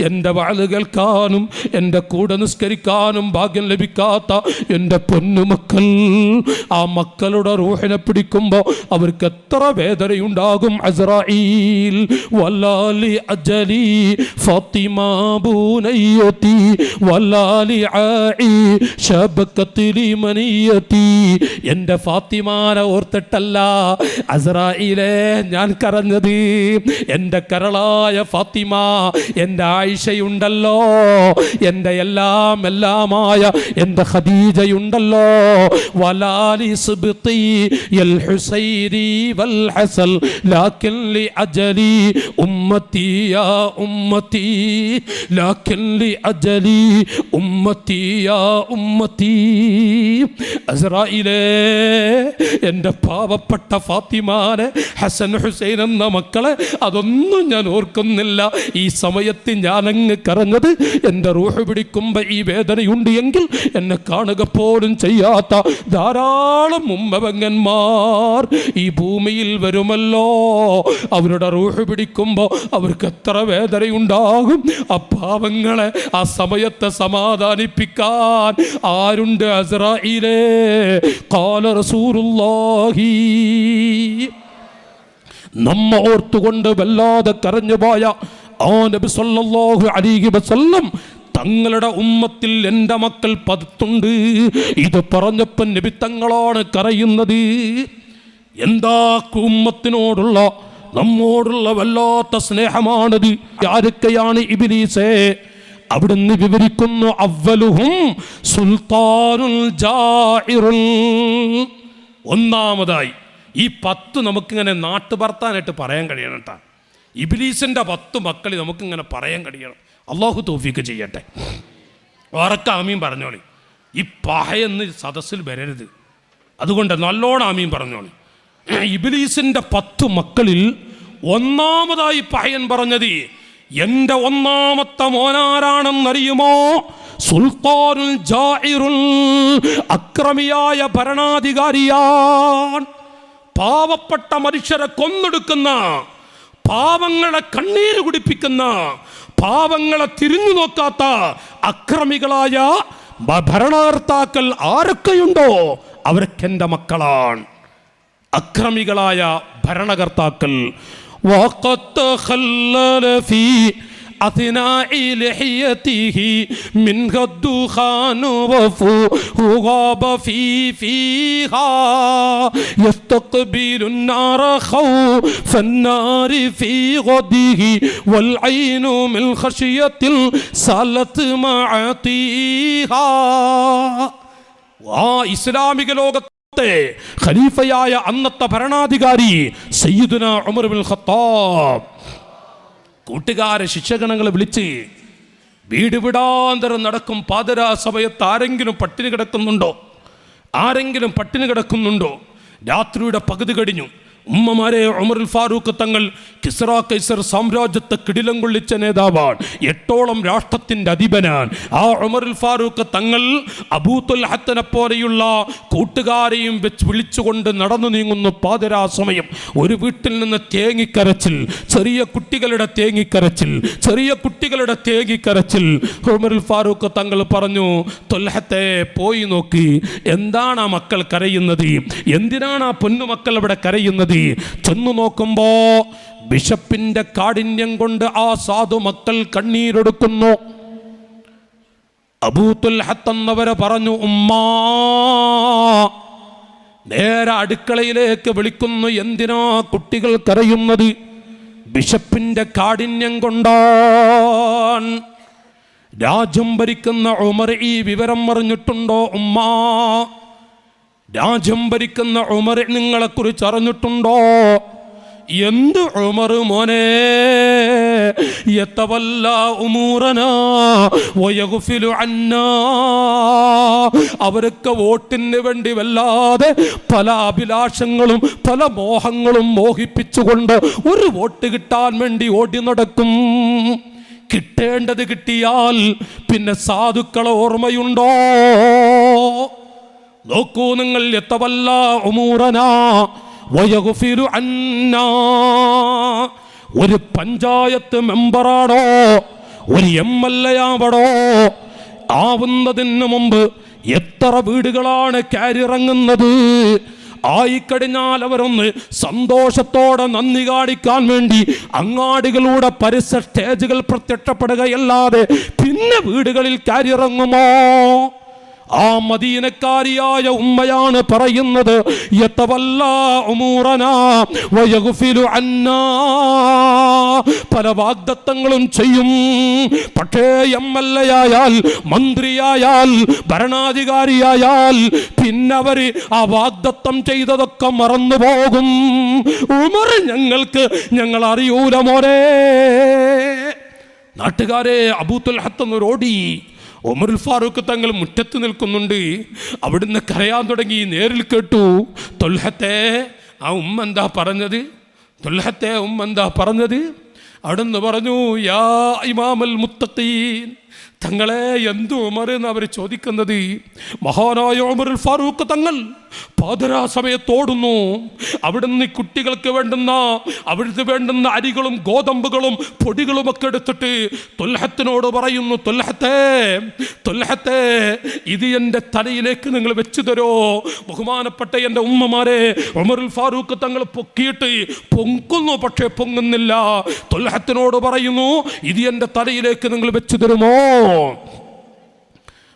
എൻ്റെ വാഴ് കേൾക്കാനും എൻ്റെ കൂടെ നിസ്കരിക്കാനും ഭാഗ്യം ലഭിക്കാത്ത എൻ്റെ പൊന്നുമക്കൾ, ആ മക്കളുടെ റൂഹിനെ പിടിക്കുമ്പോൾ അവർക്ക് എത്ര വേദനയുണ്ടാകും. അസ്രായീൽ വല്ലാലി അജലി ഫാത്തിമ ബുനയ്യതി വല്ലാലി ആയി ശബകത്തിലി മനിയതി. എൻ്റെ ഫാത്തിമാനെ ഓർത്തിട്ടല്ല അസ്രായീലേ ഞാൻ കരഞ്ഞത്. എൻ്റെ കരളായ ഫാത്തിമ, എൻ്റെ ആയിഷയുണ്ടല്ലോ, എൻ്റെ എല്ലാമായ എൻ്റെ ഖദീജയുണ്ടല്ലോ, വലാലി സുബ്തി യൽ ഹുസൈരി വൽ ഹസൻ ലാകിൻ ലി അജലി ഉമ്മത്തി യാ ഉമ്മത്തി, ലാകിൻ ലി അജലി ഉമ്മത്തി യാ ഉമ്മത്തി. അസ്രായിലേ, എൻ്റെ പാവപ്പെട്ട ഫാത്തിമാനെ, ഹസൻ ഹുസൈൻ എന്ന മക്കളെ അതൊന്നും ഞാൻ ഓർക്കുന്നില്ല. ഈ സമയത്ത് ഞാനങ്ങ് കരഞ്ഞത് എൻ്റെ റൂഹ് പിടിക്കുമ്പോൾ ഈ വേദനയുണ്ട് എങ്കിൽ എന്നെ കാണുക പോലും ചെയ്യാത്ത ധാരാളം ഉമ്മവങ്ങന്മാർ ഈ ഭൂമിയിൽ വരുമല്ലോ. അവരുടെ റൂഹ് പിടിക്കുമ്പോൾ അവർക്ക് എത്ര വേദനയുണ്ടാകും. ആ പാവങ്ങളെ ആ സമയത്ത് സമാധാനിപ്പിക്കാൻ ആരുണ്ട്? അസ്രായീലേ. ഖാല റസൂലുള്ളാഹി, നമ്മ ഓർത്തുകൊണ്ട് വല്ലാതെ കരഞ്ഞുപോയ ആ നബി സല്ലല്ലാഹു അലൈഹി വസല്ലം തങ്ങളുടെ ഉമ്മത്തിൽ എൻ്റെ മക്കൾ 10 ഉണ്ട്. ഇത് പറഞ്ഞപ്പോൾ നബി തങ്ങളാണ് കരയുന്നത്. എന്താ ഉമ്മത്തിനോടുള്ള നമ്മോടുള്ള വല്ലാത്ത സ്നേഹമാണത്. ആരൊക്കെയാണ് ഇബ്ലീസേ? അവിടുന്ന് വിവരിക്കുന്നു, അവ്വലുഹും സുൽത്താനുൽ ജാഇറുൽ. ഒന്നാമതായി ഈ 10 നമുക്കിങ്ങനെ നാട്ടുഭർത്താനായിട്ട് പറയാൻ കഴിയണം കേട്ടോ. ഇബ്ലീസിൻ്റെ 10 മക്കൾ നമുക്കിങ്ങനെ പറയാൻ കഴിയണം. അള്ളാഹു തൗഫീക്ക് ചെയ്യട്ടെ. ഉറക്ക ആമീൻ പറഞ്ഞോളി. ഈ പഹയെന്ന് സദസ്സിൽ വരരുത്. അതുകൊണ്ട് നല്ലോണം ആമീൻ പറഞ്ഞോളി. ഇബ്ലീസിന്റെ 10 മക്കളിൽ ഒന്നാമതായി പഹയൻ പറഞ്ഞത് എൻ്റെ ഒന്നാമത്തെ മോനാരാണെന്നറിയുമോ? സുൽത്താനുൽ ജാഇറുൽ, അക്രമിയായ ഭരണാധികാരിയാൻ. പാവപ്പെട്ട മനുഷ്യരെ കൊന്നൊടുക്കുന്ന, പാവങ്ങളെ കണ്ണീര് കുടിപ്പിക്കുന്ന, പാവങ്ങളെ തിരിഞ്ഞു നോക്കാത്ത അക്രമികളായ ഭരണകർത്താക്കൾ ആരൊക്കെയുണ്ടോ അവരൊക്കെ എൻ്റെ മക്കളാണ്. അക്രമികളായ ഭരണകർത്താക്കൾ. وقد تخلل في أثناء لحيته منها الدخان وفوه غاب فيها يستقبل النار خوف النار في غده والعين من خشية سالت معطيها. ഇസ്ലാമിക ലോകത്തെ ഖലീഫയായ അന്നത്തെ ഭരണാധികാരി സയ്യിദുന ഉമർ ഇബ്നുൽ ഖത്താബ് കൂട്ടുകാരെ, ശിക്ഷഗണങ്ങളെ വിളിച്ച് വീട് വിടാന്തരം നടക്കും. പാതിരാ സമയത്ത് ആരെങ്കിലും പട്ടിണി കിടക്കുന്നുണ്ടോ? ആരെങ്കിലും പട്ടിണി കിടക്കുന്നുണ്ടോ? രാത്രിയുടെ പകുതി കഴിഞ്ഞു. ഉമ്മമാരെ, ഉമറുൽ ഫാറൂഖ് തങ്ങൾ കിസ്റ കൈസർ സാമ്രാജ്യത്തെ കിടിലം കൊള്ളിച്ച നേതാവാണ്. 8ഓളം രാഷ്ട്രത്തിൻ്റെ അധിപനാണ്. ആ ഉമറുൽ ഫാറൂഖ് തങ്ങൾ അബൂ തുൽഹത്തിനെ പോലെയുള്ള കൂട്ടുകാരെയും വെച്ച് വിളിച്ചുകൊണ്ട് നടന്നു നീങ്ങുന്നു. പാതിരാ സമയം. ഒരു വീട്ടിൽ നിന്ന് തേങ്ങിക്കരച്ചിൽ, ചെറിയ കുട്ടികളുടെ തേങ്ങിക്കരച്ചിൽ, ചെറിയ കുട്ടികളുടെ തേങ്ങിക്കരച്ചിൽ. ഉമറുൽ ഫാറൂഖ് തങ്ങൾ പറഞ്ഞു, തുൽഹത്തെ പോയി നോക്കി, എന്താണ് ആ മക്കൾ കരയുന്നത്? എന്തിനാണ് ആ പൊന്നുമക്കൾ അവിടെ കരയുന്നത്? ചെന്നു നോക്കുമ്പോ ബിഷപ്പിന്റെ കാഠിന്യം കൊണ്ട് ആ സാധു മക്കൾ കണ്ണീരൊടുക്കുന്നു. അബൂ തുൽഹത്ത് എന്നവരെ പറഞ്ഞു, ഉമ്മാ. നേരെ അടുക്കളയിലേക്ക് വിളിക്കുന്നു. എന്തിനാ കുട്ടികൾ കരയുന്നത്? ബിഷപ്പിന്റെ കാഠിന്യം കൊണ്ടാണ്. രാജ്യം ഭരിക്കുന്ന ഉമർ ഈ വിവരം അറിഞ്ഞിട്ടുണ്ടോ ഉമ്മാ? രാജ്യം ഭരിക്കുന്ന ഉമർ നിങ്ങളെക്കുറിച്ച് അറിഞ്ഞിട്ടുണ്ടോ? എന്ത് ഉമർ മോനെ? യതവല്ല ഉമൂറനാ വയഗ്ഫിലു അന്നാ. അവരൊക്കെ വോട്ടിന് വേണ്ടി വല്ലാതെ പല അഭിലാഷങ്ങളും പല മോഹങ്ങളും മോഹിപ്പിച്ചുകൊണ്ട് ഒരു വോട്ട് കിട്ടാൻ വേണ്ടി ഓടി നടക്കും. കിട്ടേണ്ടത് കിട്ടിയാൽ പിന്നെ സാധുക്കളെ ഓർമ്മയുണ്ടോ? നോക്കൂ നിങ്ങൾ, യതവല്ല ഉമൂറനാ വയഗ്ഫിലു അന്നാ. ഒരു പഞ്ചായത്ത് മെമ്പറാണോ, ഒരു MLA ആവണോ? ആവുന്നതിന് മുമ്പ് എത്ര വീടുകളാണ് കയറിയിറങ്ങുന്നത്? ആയിക്കഴിഞ്ഞാൽ അവരൊന്ന് സന്തോഷത്തോടെ നന്ദി കാണിക്കാൻ വേണ്ടി അങ്ങാടികളുടെ പരസ്യ സ്റ്റേജുകൾ പ്രത്യക്ഷപ്പെടുകയല്ലാതെ പിന്നെ വീടുകളിൽ കയറിയിറങ്ങുമോ? ആ മദീനക്കാരിയായ ഉമ്മയാണ് പറയുന്നത്, യതവല്ല ഉമൂറനാ വയഗ്ഫിലു അന്നാ. പല വാഗ്ദത്തങ്ങളും ചെയ്യും. പക്ഷേ MLA ആയാൽ, മന്ത്രിയായാൽ, ഭരണാധികാരിയായാൽ പിന്നെ അവര് ആ വാഗ്ദത്തം ചെയ്തതൊക്കെ മറന്നുപോകും. ഉമർ ഞങ്ങൾ അറിയൂല മോനെ. നാട്ടുകാരെ, അബൂ തുൽഹത്ത് എന്നോരോടി. ഉമറുൽ ഫാറൂഖ് തങ്ങൾ മുറ്റത്ത് നിൽക്കുന്നുണ്ട്. അവിടുന്ന് കരയാൻ തുടങ്ങി. നേരിൽ കേട്ടു, തുൽഹത്തെ ആ ഉമ്മ എന്താ പറഞ്ഞത്? തുൽഹത്തെ ഉമ്മ എന്താ പറഞ്ഞത്? അവിടുന്ന് പറഞ്ഞു, യാ ഇമാമൽ മുത്തഖീൻ, തങ്ങളെ എന്തു ഉമർ എന്ന് അവർ ചോദിക്കുന്നത്. മഹാനായ ഉമറുൽ ഫാറൂഖ് തങ്ങൾ പാതിരാ സമയത്തോടുന്നു. അവിടുന്ന് കുട്ടികൾക്ക് അവിടുന്ന് വേണ്ടുന്ന അരികളും ഗോതമ്പുകളും പൊടികളുമൊക്കെ എടുത്തിട്ട് തുൽഹത്തിനോട് പറയുന്നു, തുൽഹത്തെ ഇത് എൻ്റെ തലയിലേക്ക് നിങ്ങൾ വെച്ചു തരോ? ബഹുമാനപ്പെട്ട എൻ്റെ ഉമ്മമാരെ, ഉമറുൽ ഫാറൂഖ് തങ്ങൾ പൊക്കിയിട്ട് പൊങ്ങുന്നു, പക്ഷേ പൊങ്ങുന്നില്ല. തുൽഹത്തിനോട് പറയുന്നു, ഇത് എൻ്റെ തലയിലേക്ക് നിങ്ങൾ വെച്ചു തരുമോ?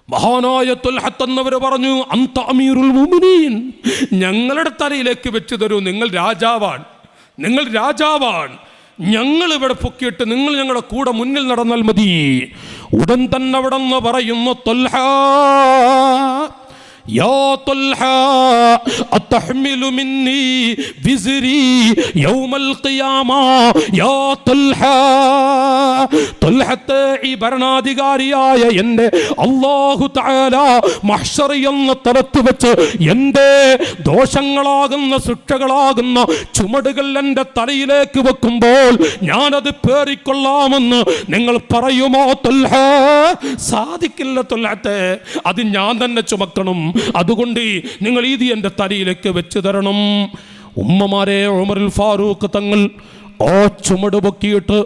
മഹാനായ തുൽഹത്ത് എന്നവർ പറഞ്ഞു, അന്ത അമീറുൽ മുഅ്മിനീൻ, ഞങ്ങളുടെ തലയിലേക്ക് വെച്ചു തരൂ. നിങ്ങൾ രാജാവാണ്, ഞങ്ങൾ ഇവിടെ പൊക്കിയിട്ട് നിങ്ങൾ ഞങ്ങളുടെ കൂടെ മുന്നിൽ നടന്നാൽ മതി. ഉടൻ തന്നെ അവിടെ നിന്ന് പറയുന്നു, തുൽഹ യാ തുൽഹ അതഹ്മിലു മിന്നി വിസ്രി യൗമൽ ഖിയാമ യാ തുൽഹ. തുൽഹത്തെ, ഈ ഈ ഭരണാധികാരിയായ എൻ്റെ അല്ലാഹു തആല മഹ്ശർ എന്ന തലത്ത് വെച്ച് എൻ്റെ ദോഷങ്ങളാകുന്ന ശിക്ഷകളാകുന്ന ചുമടുകൾ എൻ്റെ തലയിലേക്ക് വെക്കുമ്പോൾ ഞാനത് പേറിക്കൊള്ളാമെന്ന് നിങ്ങൾ പറയുമോ ത്വൽഹ? സാധിക്കില്ല ത്വൽഹത്തെ, അത് ഞാൻ തന്നെ ചുമക്കണം. അതുകൊണ്ട് നിങ്ങൾ ഇത് എൻ്റെ തലയിലേക്ക് വെച്ച് തരണം. ഉമ്മമാരെ, ഉമറുൽ ഫാറൂഖ് തങ്ങൾ ആ ചുമട് പൊക്കിയിട്ട്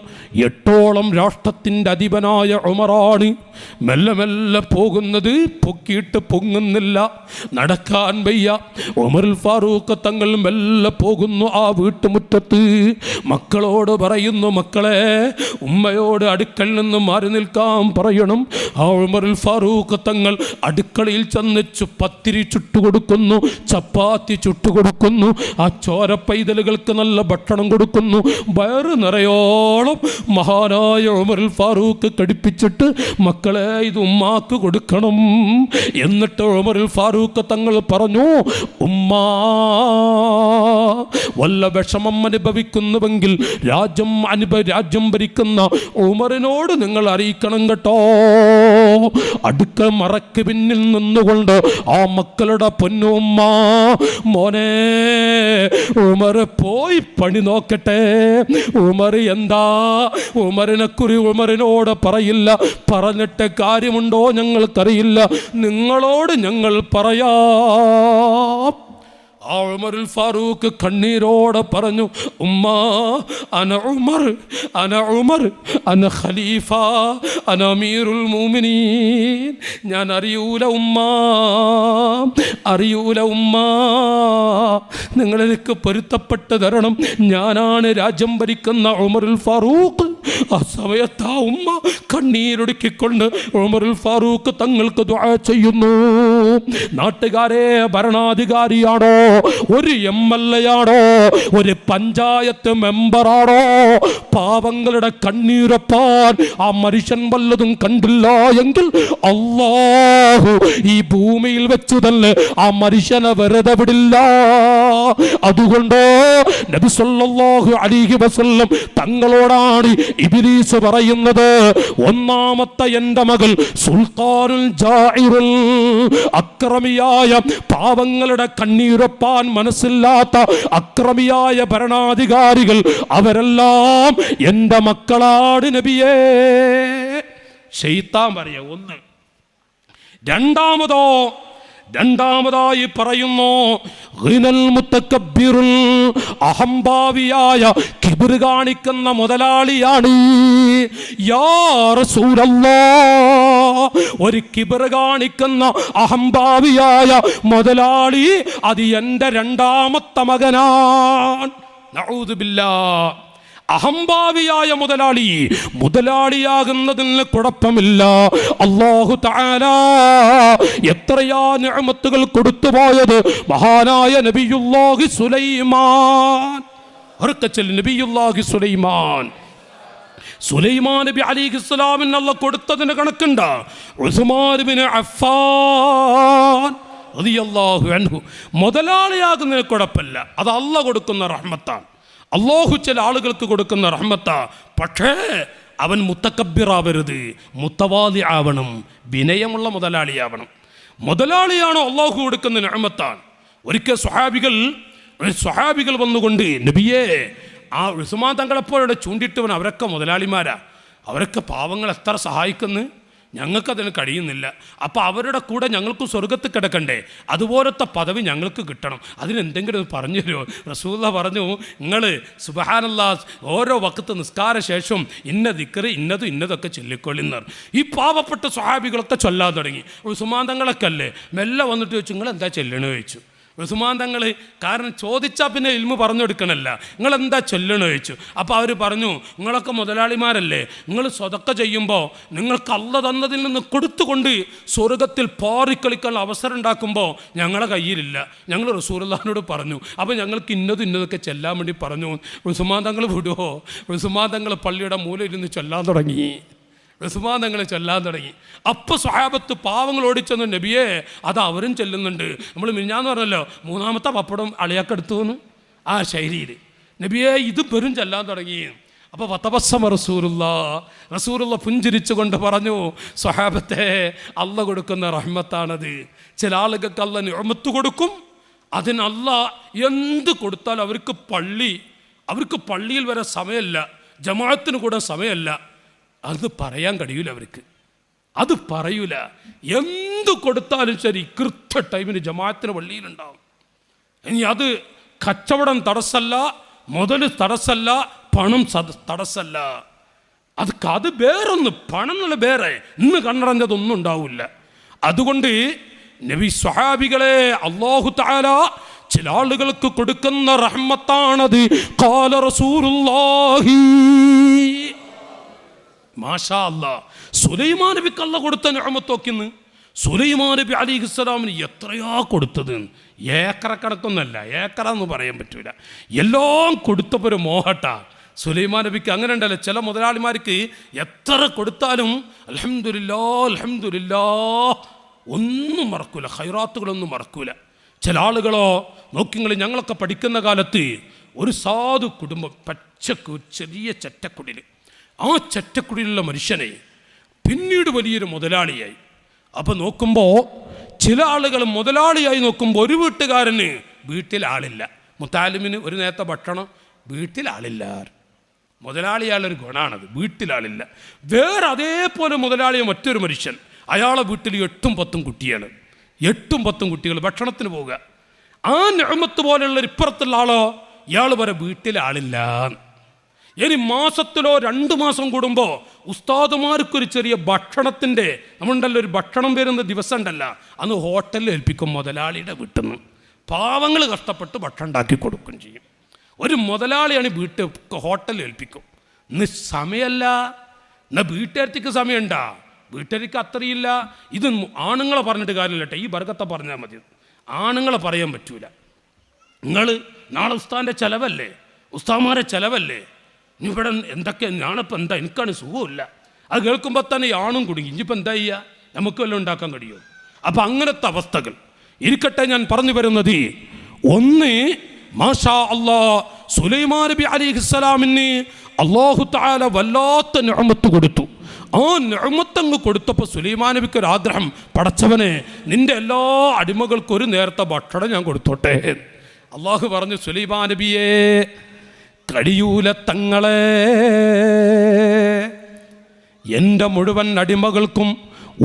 8ഓളം രാഷ്ട്രത്തിൻ്റെ അധിപനായ ഉമറാണ് മെല്ലെ മെല്ലെ പോകുന്നത്. പൊക്കിയിട്ട് പൊങ്ങുന്നില്ല, നടക്കാൻ വയ്യ. ഉമറുൽ ഫാറൂഖ് തങ്ങൾ മെല്ലെ പോകുന്നു ആ വീട്ടുമുറ്റത്ത്. മക്കളോട് പറയുന്നു, മക്കളെ ഉമ്മയോട് അടുക്കളയിൽ നിന്ന് മാറി നിൽക്കാൻ പറയണം. ആ ഉമറുൽ ഫാറൂഖ് തങ്ങൾ അടുക്കളയിൽ ചെന്ന് പത്തിരി ചുട്ടുകൊടുക്കുന്നു, ചപ്പാത്തി ചുട്ടുകൊടുക്കുന്നു, ആ ചോര പൈതലുകൾക്ക് നല്ല ഭക്ഷണം കൊടുക്കുന്നു. വയറ് നിറയോളം മഹാനായ ഉമറുൽ ഫാറൂഖ് കടിപ്പിച്ചിട്ട്, മക്കളെ ഇത് ഉമ്മാക്ക് കൊടുക്കണം. എന്നിട്ട് ഉമറുൽ ഫാറൂഖ് തങ്ങൾ പറഞ്ഞു, ഉമ്മാ വല്ല വിഷമം അനുഭവിക്കുന്നുവെങ്കിൽ രാജ്യം ഭരിക്കുന്ന ഉമറിനോട് നിങ്ങൾ അറിയിക്കണം കേട്ടോ. അടുക്കള മറക്ക് പിന്നിൽ നിന്നുകൊണ്ട് ആ മക്കളുടെ പൊന്നുമ്മ, മോനെ ഉമർ പോയി പണി നോക്കട്ടെ. ഉമർ എന്താ ഉമറിനോട് പറയില്ല. പറഞ്ഞിട്ട് കാര്യമുണ്ടോ ഞങ്ങൾക്കറിയില്ല, നിങ്ങളോട് ഞങ്ങൾ പറയാം. ആ ഉമറുൽ ഫാറൂഖ് കണ്ണീരോടെ പറഞ്ഞു, ഉമ്മ അന ഉമർ അന ഖലീഫ അന അമീറുൽ മുഅ്മിനീൻ. ഞാൻ അറിയൂല ഉമ്മ, നിങ്ങളെനിക്ക് പൊരുത്തപ്പെട്ട് തരണം. ഞാനാണ് രാജ്യം ഭരിക്കുന്ന ഉമറുൽ ഫാറൂഖ്. ആ സമയത്ത് ആ ഉമ്മ കണ്ണീരൊടുക്കിക്കൊണ്ട് ഉമറുൽ ഫാറൂഖ് തങ്ങൾക്ക് ദുആ ചെയ്യുന്നു. നാട്ടുകാരെ, ഭരണാധികാരിയാണോ, ഒരു MLA ആണോ, ഒരു പഞ്ചായത്ത് മെമ്പറാണോ, പാവങ്ങളുടെ കണ്ണീരൊപ്പാൻ ആ മനുഷ്യൻ വല്ലതും കണ്ടില്ല എങ്കിൽ അല്ലാഹു ഈ ഭൂമിയിൽ വെച്ച് തന്നെ ആ മനുഷ്യനെ വെറുതെ വിടില്ല. അതുകൊണ്ട് നബി സല്ലല്ലാഹു അലൈഹി വസല്ലം തങ്ങളോടാണ് ഇബ്ലീസ് പറയുന്നത്, ഒന്നാമത്തെ എൻ്റെ മകൾ സുൽത്താനുൽ ജാഇറുൽ, അക്രമിയായ പാവങ്ങളുടെ കണ്ണീരൊപ്പാൻ മനസ്സില്ലാത്ത അക്രമിയായ ഭരണാധികാരികൾ, അവരെല്ലാം എൻ്റെ മക്കളാണ് നബിയേ. ശൈത്താൻ പറയാ ഒന്ന്. രണ്ടാമതായി പറയുന്നു, ഗിനൽ മുതകബ്ബിറുൽ, അഹംഭാവിയായ കിബിർ കാണിക്കുന്ന മുതലാളിയാണ്. യാ റസൂലല്ലാഹ്, ഒരു കിബിർ കാണിക്കുന്ന അഹംഭാവിയായ മുതലാളി അത് എൻ്റെ രണ്ടാമത്തെ മകനാണ്. നഊദു ബില്ലാഹ്. അഹംഭാവിയായ മുതലാളിയാകുന്നതിന് കുഴപ്പമില്ല. അല്ലാഹു തആല എത്രയാ നിഅമത്തുകൾ കൊടുത്തുപോയത് മഹാനായ നബിയുല്ലാഹി സുലൈമാൻ. നബിയുല്ലാഹി സുലൈമാൻ നബി അലൈഹിസ്സലാമിന് അല്ലാഹ് കൊടുത്തതിന് കണക്കുണ്ട്. ഉസ്മാൻ ഇബ്നു അഫ്ഫാൻ റളിയല്ലാഹു അൻഹു മുതലാളിയാകുന്നതിന് കുഴപ്പമില്ല, അത് അല്ലാഹ് കൊടുക്കുന്ന റഹ്മത്താണ്. അല്ലാഹു ചില ആളുകൾക്ക് കൊടുക്കുന്ന റഹ്മത്താ. പക്ഷേ അവൻ മുത്തക്കബ്ബിറാവരുത്, മുത്തവാദി ആവണം, വിനയമുള്ള മുതലാളിയാണോ അല്ലാഹു കൊടുക്കുന്ന നിഅമത്താണ്. ഒരിക്കൽ സ്വഹാബികൾ വന്നുകൊണ്ട്, നബിയേ, ആ ഉസ്മാൻ തങ്ങളെപ്പോഴും ചൂണ്ടിട്ടവൻ അവരൊക്കെ മുതലാളിമാരാ, അവരൊക്കെ പാവങ്ങൾ എത്ര സഹായിക്കുന്നു, ഞങ്ങൾക്കതിന് കഴിയുന്നില്ല. അപ്പോൾ അവരുടെ കൂടെ ഞങ്ങൾക്ക് സ്വർഗത്ത് കിടക്കണ്ടേ, അതുപോലത്തെ പദവി ഞങ്ങൾക്ക് കിട്ടണം, അതിനെന്തെങ്കിലും പറഞ്ഞു തരുമോ? റസൂലുള്ളാഹി പറഞ്ഞു, നിങ്ങൾ സുബ്ഹാനല്ലാഹ് ഓരോ വഖത്ത് നിസ്കാര ശേഷം ഇന്ന ദിക്ർ ഇന്നതൊക്കെ ചൊല്ലിക്കൊള്ളുന്നവർ. ഈ പാവപ്പെട്ട സ്വഹാബികളൊക്കെ ചൊല്ലാൻ തുടങ്ങി. ഉസ്മാൻ തങ്ങളൊക്കെ അല്ലേ മെല്ലെ വന്നിട്ട് ചോദിച്ചു, നിങ്ങൾ എന്താ ചൊല്ലണോ ചോദിച്ചു. ഉസ്മാൻ തങ്ങൾ, കാരണം ചോദിച്ചാൽ പിന്നെ ഇൽമു പറഞ്ഞു കൊടുക്കണമല്ല, നിങ്ങളെന്താ ചൊല്ലണോ ചോദിച്ചു. അപ്പോൾ അവർ പറഞ്ഞു, നിങ്ങളൊക്കെ മുതലാളിമാരല്ലേ, നിങ്ങൾ സ്വതക്ക ചെയ്യുമ്പോൾ നിങ്ങൾക്ക് അല്ലാഹ് തന്നതിൽ നിന്ന് കൊടുത്തുകൊണ്ട് സ്വർഗത്തിൽ പാറിക്കളിക്കാനുള്ള അവസരം ഉണ്ടാക്കുമ്പോൾ ഞങ്ങളെ കയ്യിലില്ല. ഞങ്ങൾ റസൂലുള്ളാഹിനോട് പറഞ്ഞു, അപ്പോൾ ഞങ്ങൾക്ക് ഇന്നതൊക്കെ ചെല്ലാൻ വേണ്ടി പറഞ്ഞു. ഉസ്മാൻ തങ്ങൾ വിടുവോ? ഉസ്മാൻ തങ്ങൾ പള്ളിയുടെ മൂലയിരുന്ന് ചൊല്ലാൻ തുടങ്ങി. അപ്പോൾ സ്വഹാബത്ത് പാവങ്ങൾ ഓടിച്ചെന്ന്, നബിയെ അത് അവരും ചെല്ലുന്നുണ്ട്. നമ്മൾ മിഞ്ഞാന്ന് പറഞ്ഞല്ലോ, മൂന്നാമത്തെ പപ്പടം അളിയാക്കെടുത്തു എന്ന് ആ ശൈലിയിൽ. നബിയെ ഇത് പെരും ചെല്ലാൻ തുടങ്ങി. അപ്പോൾ വതബസ്സമ റസൂലുള്ള പുഞ്ചിരിച്ചുകൊണ്ട് പറഞ്ഞു, സ്വഹാബത്തെ, അള്ള കൊടുക്കുന്ന റഹ്മത്താണത്. ചില ആളുകൾക്ക് അള്ള നിഅമത്ത് കൊടുക്കും, അതിന് അള്ള എന്ത് കൊടുത്താൽ അവർക്ക് പള്ളിയിൽ വരെ സമയമല്ല, ജമാഅത്തിന് കൂടെ സമയമല്ല. അത് പറയാൻ കഴിയൂല, അത് പറയൂല. എന്ത് കൊടുത്താലും ശരി കൃത്യ ടൈമിന് ജമാഅത്തിന് പള്ളിയിലുണ്ടാവും. ഇനി അത് കച്ചവടം തടസ്സമല്ല, മുതൽ തടസ്സമല്ല, പണം തടസ്സമല്ല. അത് വേറൊന്ന്, പണം എന്നുള്ള വേറെ, ഇന്ന് കണ്ണടഞ്ഞതൊന്നും ഉണ്ടാവില്ല. അതുകൊണ്ട് നബി സ്വഹാബികളെ, അല്ലാഹു തആല ചില ആളുകൾക്ക് കൊടുക്കുന്ന റഹ്മത്താണത്. ഖാല റസൂലുള്ളാഹി, മാഷാ അല്ലാഹ്, സുലൈമാൻ നബിക്ക് അല്ലാഹ് കൊടുത്ത നിഅമത്തൊക്കെന്ന്. സുലൈമാൻ നബി അലൈഹിസ്സലാമിന് എത്രയാ കൊടുത്തത്? ഏക്കറക്കണക്കൊന്നല്ല, ഏക്കറാന്ന് പറയാൻ പറ്റൂല. എല്ലാം കൊടുത്തപ്പോൾ ഒരു മോഹട്ടാ സുലൈമാൻ നബിക്ക്. അങ്ങനെ ഉണ്ടല്ലോ ചില മുതലാളിമാർക്ക് എത്ര കൊടുത്താലും അൽഹംദുലില്ലാഹ് ഒന്നും മറക്കൂല, ഖൈറാത്തുകളൊന്നും മറക്കൂല. ചില ആളുകളോ നോക്കിങ്ങൾ, ഞങ്ങളൊക്കെ പഠിക്കുന്ന കാലത്ത് ഒരു സാധു കുടുംബം, ചെറിയ ചെറ്റക്കുടിൽ, ആ ചെറ്റക്കുടിലുള്ള മനുഷ്യനെ പിന്നീട് വലിയൊരു മുതലാളിയായി. അപ്പോൾ നോക്കുമ്പോൾ ചില ആളുകൾ മുതലാളിയായി നോക്കുമ്പോൾ ഒരു വീട്ടുകാരന് വീട്ടിൽ ആളില്ല, മുത്താലിമിന് ഒരു നേരത്തെ ഭക്ഷണം, വീട്ടിൽ ആളില്ല. മുതലാളിയാളൊരു ഗുണമാണത്, വീട്ടിലാളില്ല. വേറെ അതേപോലെ മുതലാളിയ മറ്റൊരു മനുഷ്യൻ, അയാളെ വീട്ടിൽ 8-10 കുട്ടിയാണ്, 8-10 കുട്ടികൾ ഭക്ഷണത്തിന് പോവുക. ആ നിഅമത്ത് പോലെയുള്ള ഇപ്പുറത്തുള്ള ആളോ, ഇയാൾ വരെ വീട്ടിൽ ആളില്ല. ഇനി മാസത്തിലോ 2 മാസം കൂടുമ്പോൾ ഉസ്താദുമാർക്കൊരു ചെറിയ ഭക്ഷണത്തിൻ്റെ, നമ്മളുണ്ടല്ലോ ഒരു ഭക്ഷണം വരുന്ന ദിവസം ഉണ്ടല്ല, അന്ന് ഹോട്ടലിൽ ഏൽപ്പിക്കും മുതലാളിയുടെ വീട്ടിൽ നിന്ന്. പാവങ്ങൾ കഷ്ടപ്പെട്ട് ഭക്ഷണം ഉണ്ടാക്കി കൊടുക്കുകയും ചെയ്യും. ഒരു മുതലാളിയാണ് ഹോട്ടലിൽ ഏൽപ്പിക്കും. ഇന്ന് സമയമല്ല, എന്നാൽ വീട്ടുകാർക്ക് സമയമുണ്ടാ? വീട്ടുകാർക്ക് അത്രയില്ല. ഇത് ആണുങ്ങളെ പറഞ്ഞിട്ട് കാര്യമില്ല, ഈ ബർക്കത്തെ പറഞ്ഞാൽ മതി, ആണുങ്ങളെ പറയാൻ പറ്റൂല. നിങ്ങൾ നാളെ ഉസ്താദിൻ്റെ ചിലവല്ലേ, ഉസ്താദ്മാരെ ചിലവല്ലേ, ഇനി ഇവിടെ എന്തൊക്കെ, ഞാനിപ്പോൾ എന്താ, എനിക്കാണ് സുഖമില്ല. അത് കേൾക്കുമ്പോൾ തന്നെ ഈ ആണും കുടുങ്ങി. ഇനിയിപ്പോൾ എന്താ ചെയ്യുക, നമുക്ക് വല്ലതും ഉണ്ടാക്കാൻ കഴിയുമോ? അപ്പം അങ്ങനത്തെ അവസ്ഥകൾ ഇരിക്കട്ടെ. ഞാൻ പറഞ്ഞു വരുന്നത്, ഒന്ന്, മാഷാ അല്ലാഹ്, സുലൈമാൻ നബി അലൈഹിസ്സലാമിന് അല്ലാഹു തആല വല്ലാത്ത നിഅമത്ത് കൊടുത്തു. ആ നിഅമത്തങ്ങ് കൊടുത്തപ്പോൾ സുലൈമാൻ നബിക്ക് ഒരു ആഗ്രഹം, പടച്ചവനെ, നിന്റെ എല്ലാ അടിമകൾക്കും ഒരു നേരത്തെ ഭക്ഷണം ഞാൻ കൊടുത്തോട്ടെ. അള്ളാഹു പറഞ്ഞു, സുലൈമാൻ നബിയെ, കഴിയൂല തങ്ങളെ, എൻ്റെ മുഴുവൻ അടിമകൾക്കും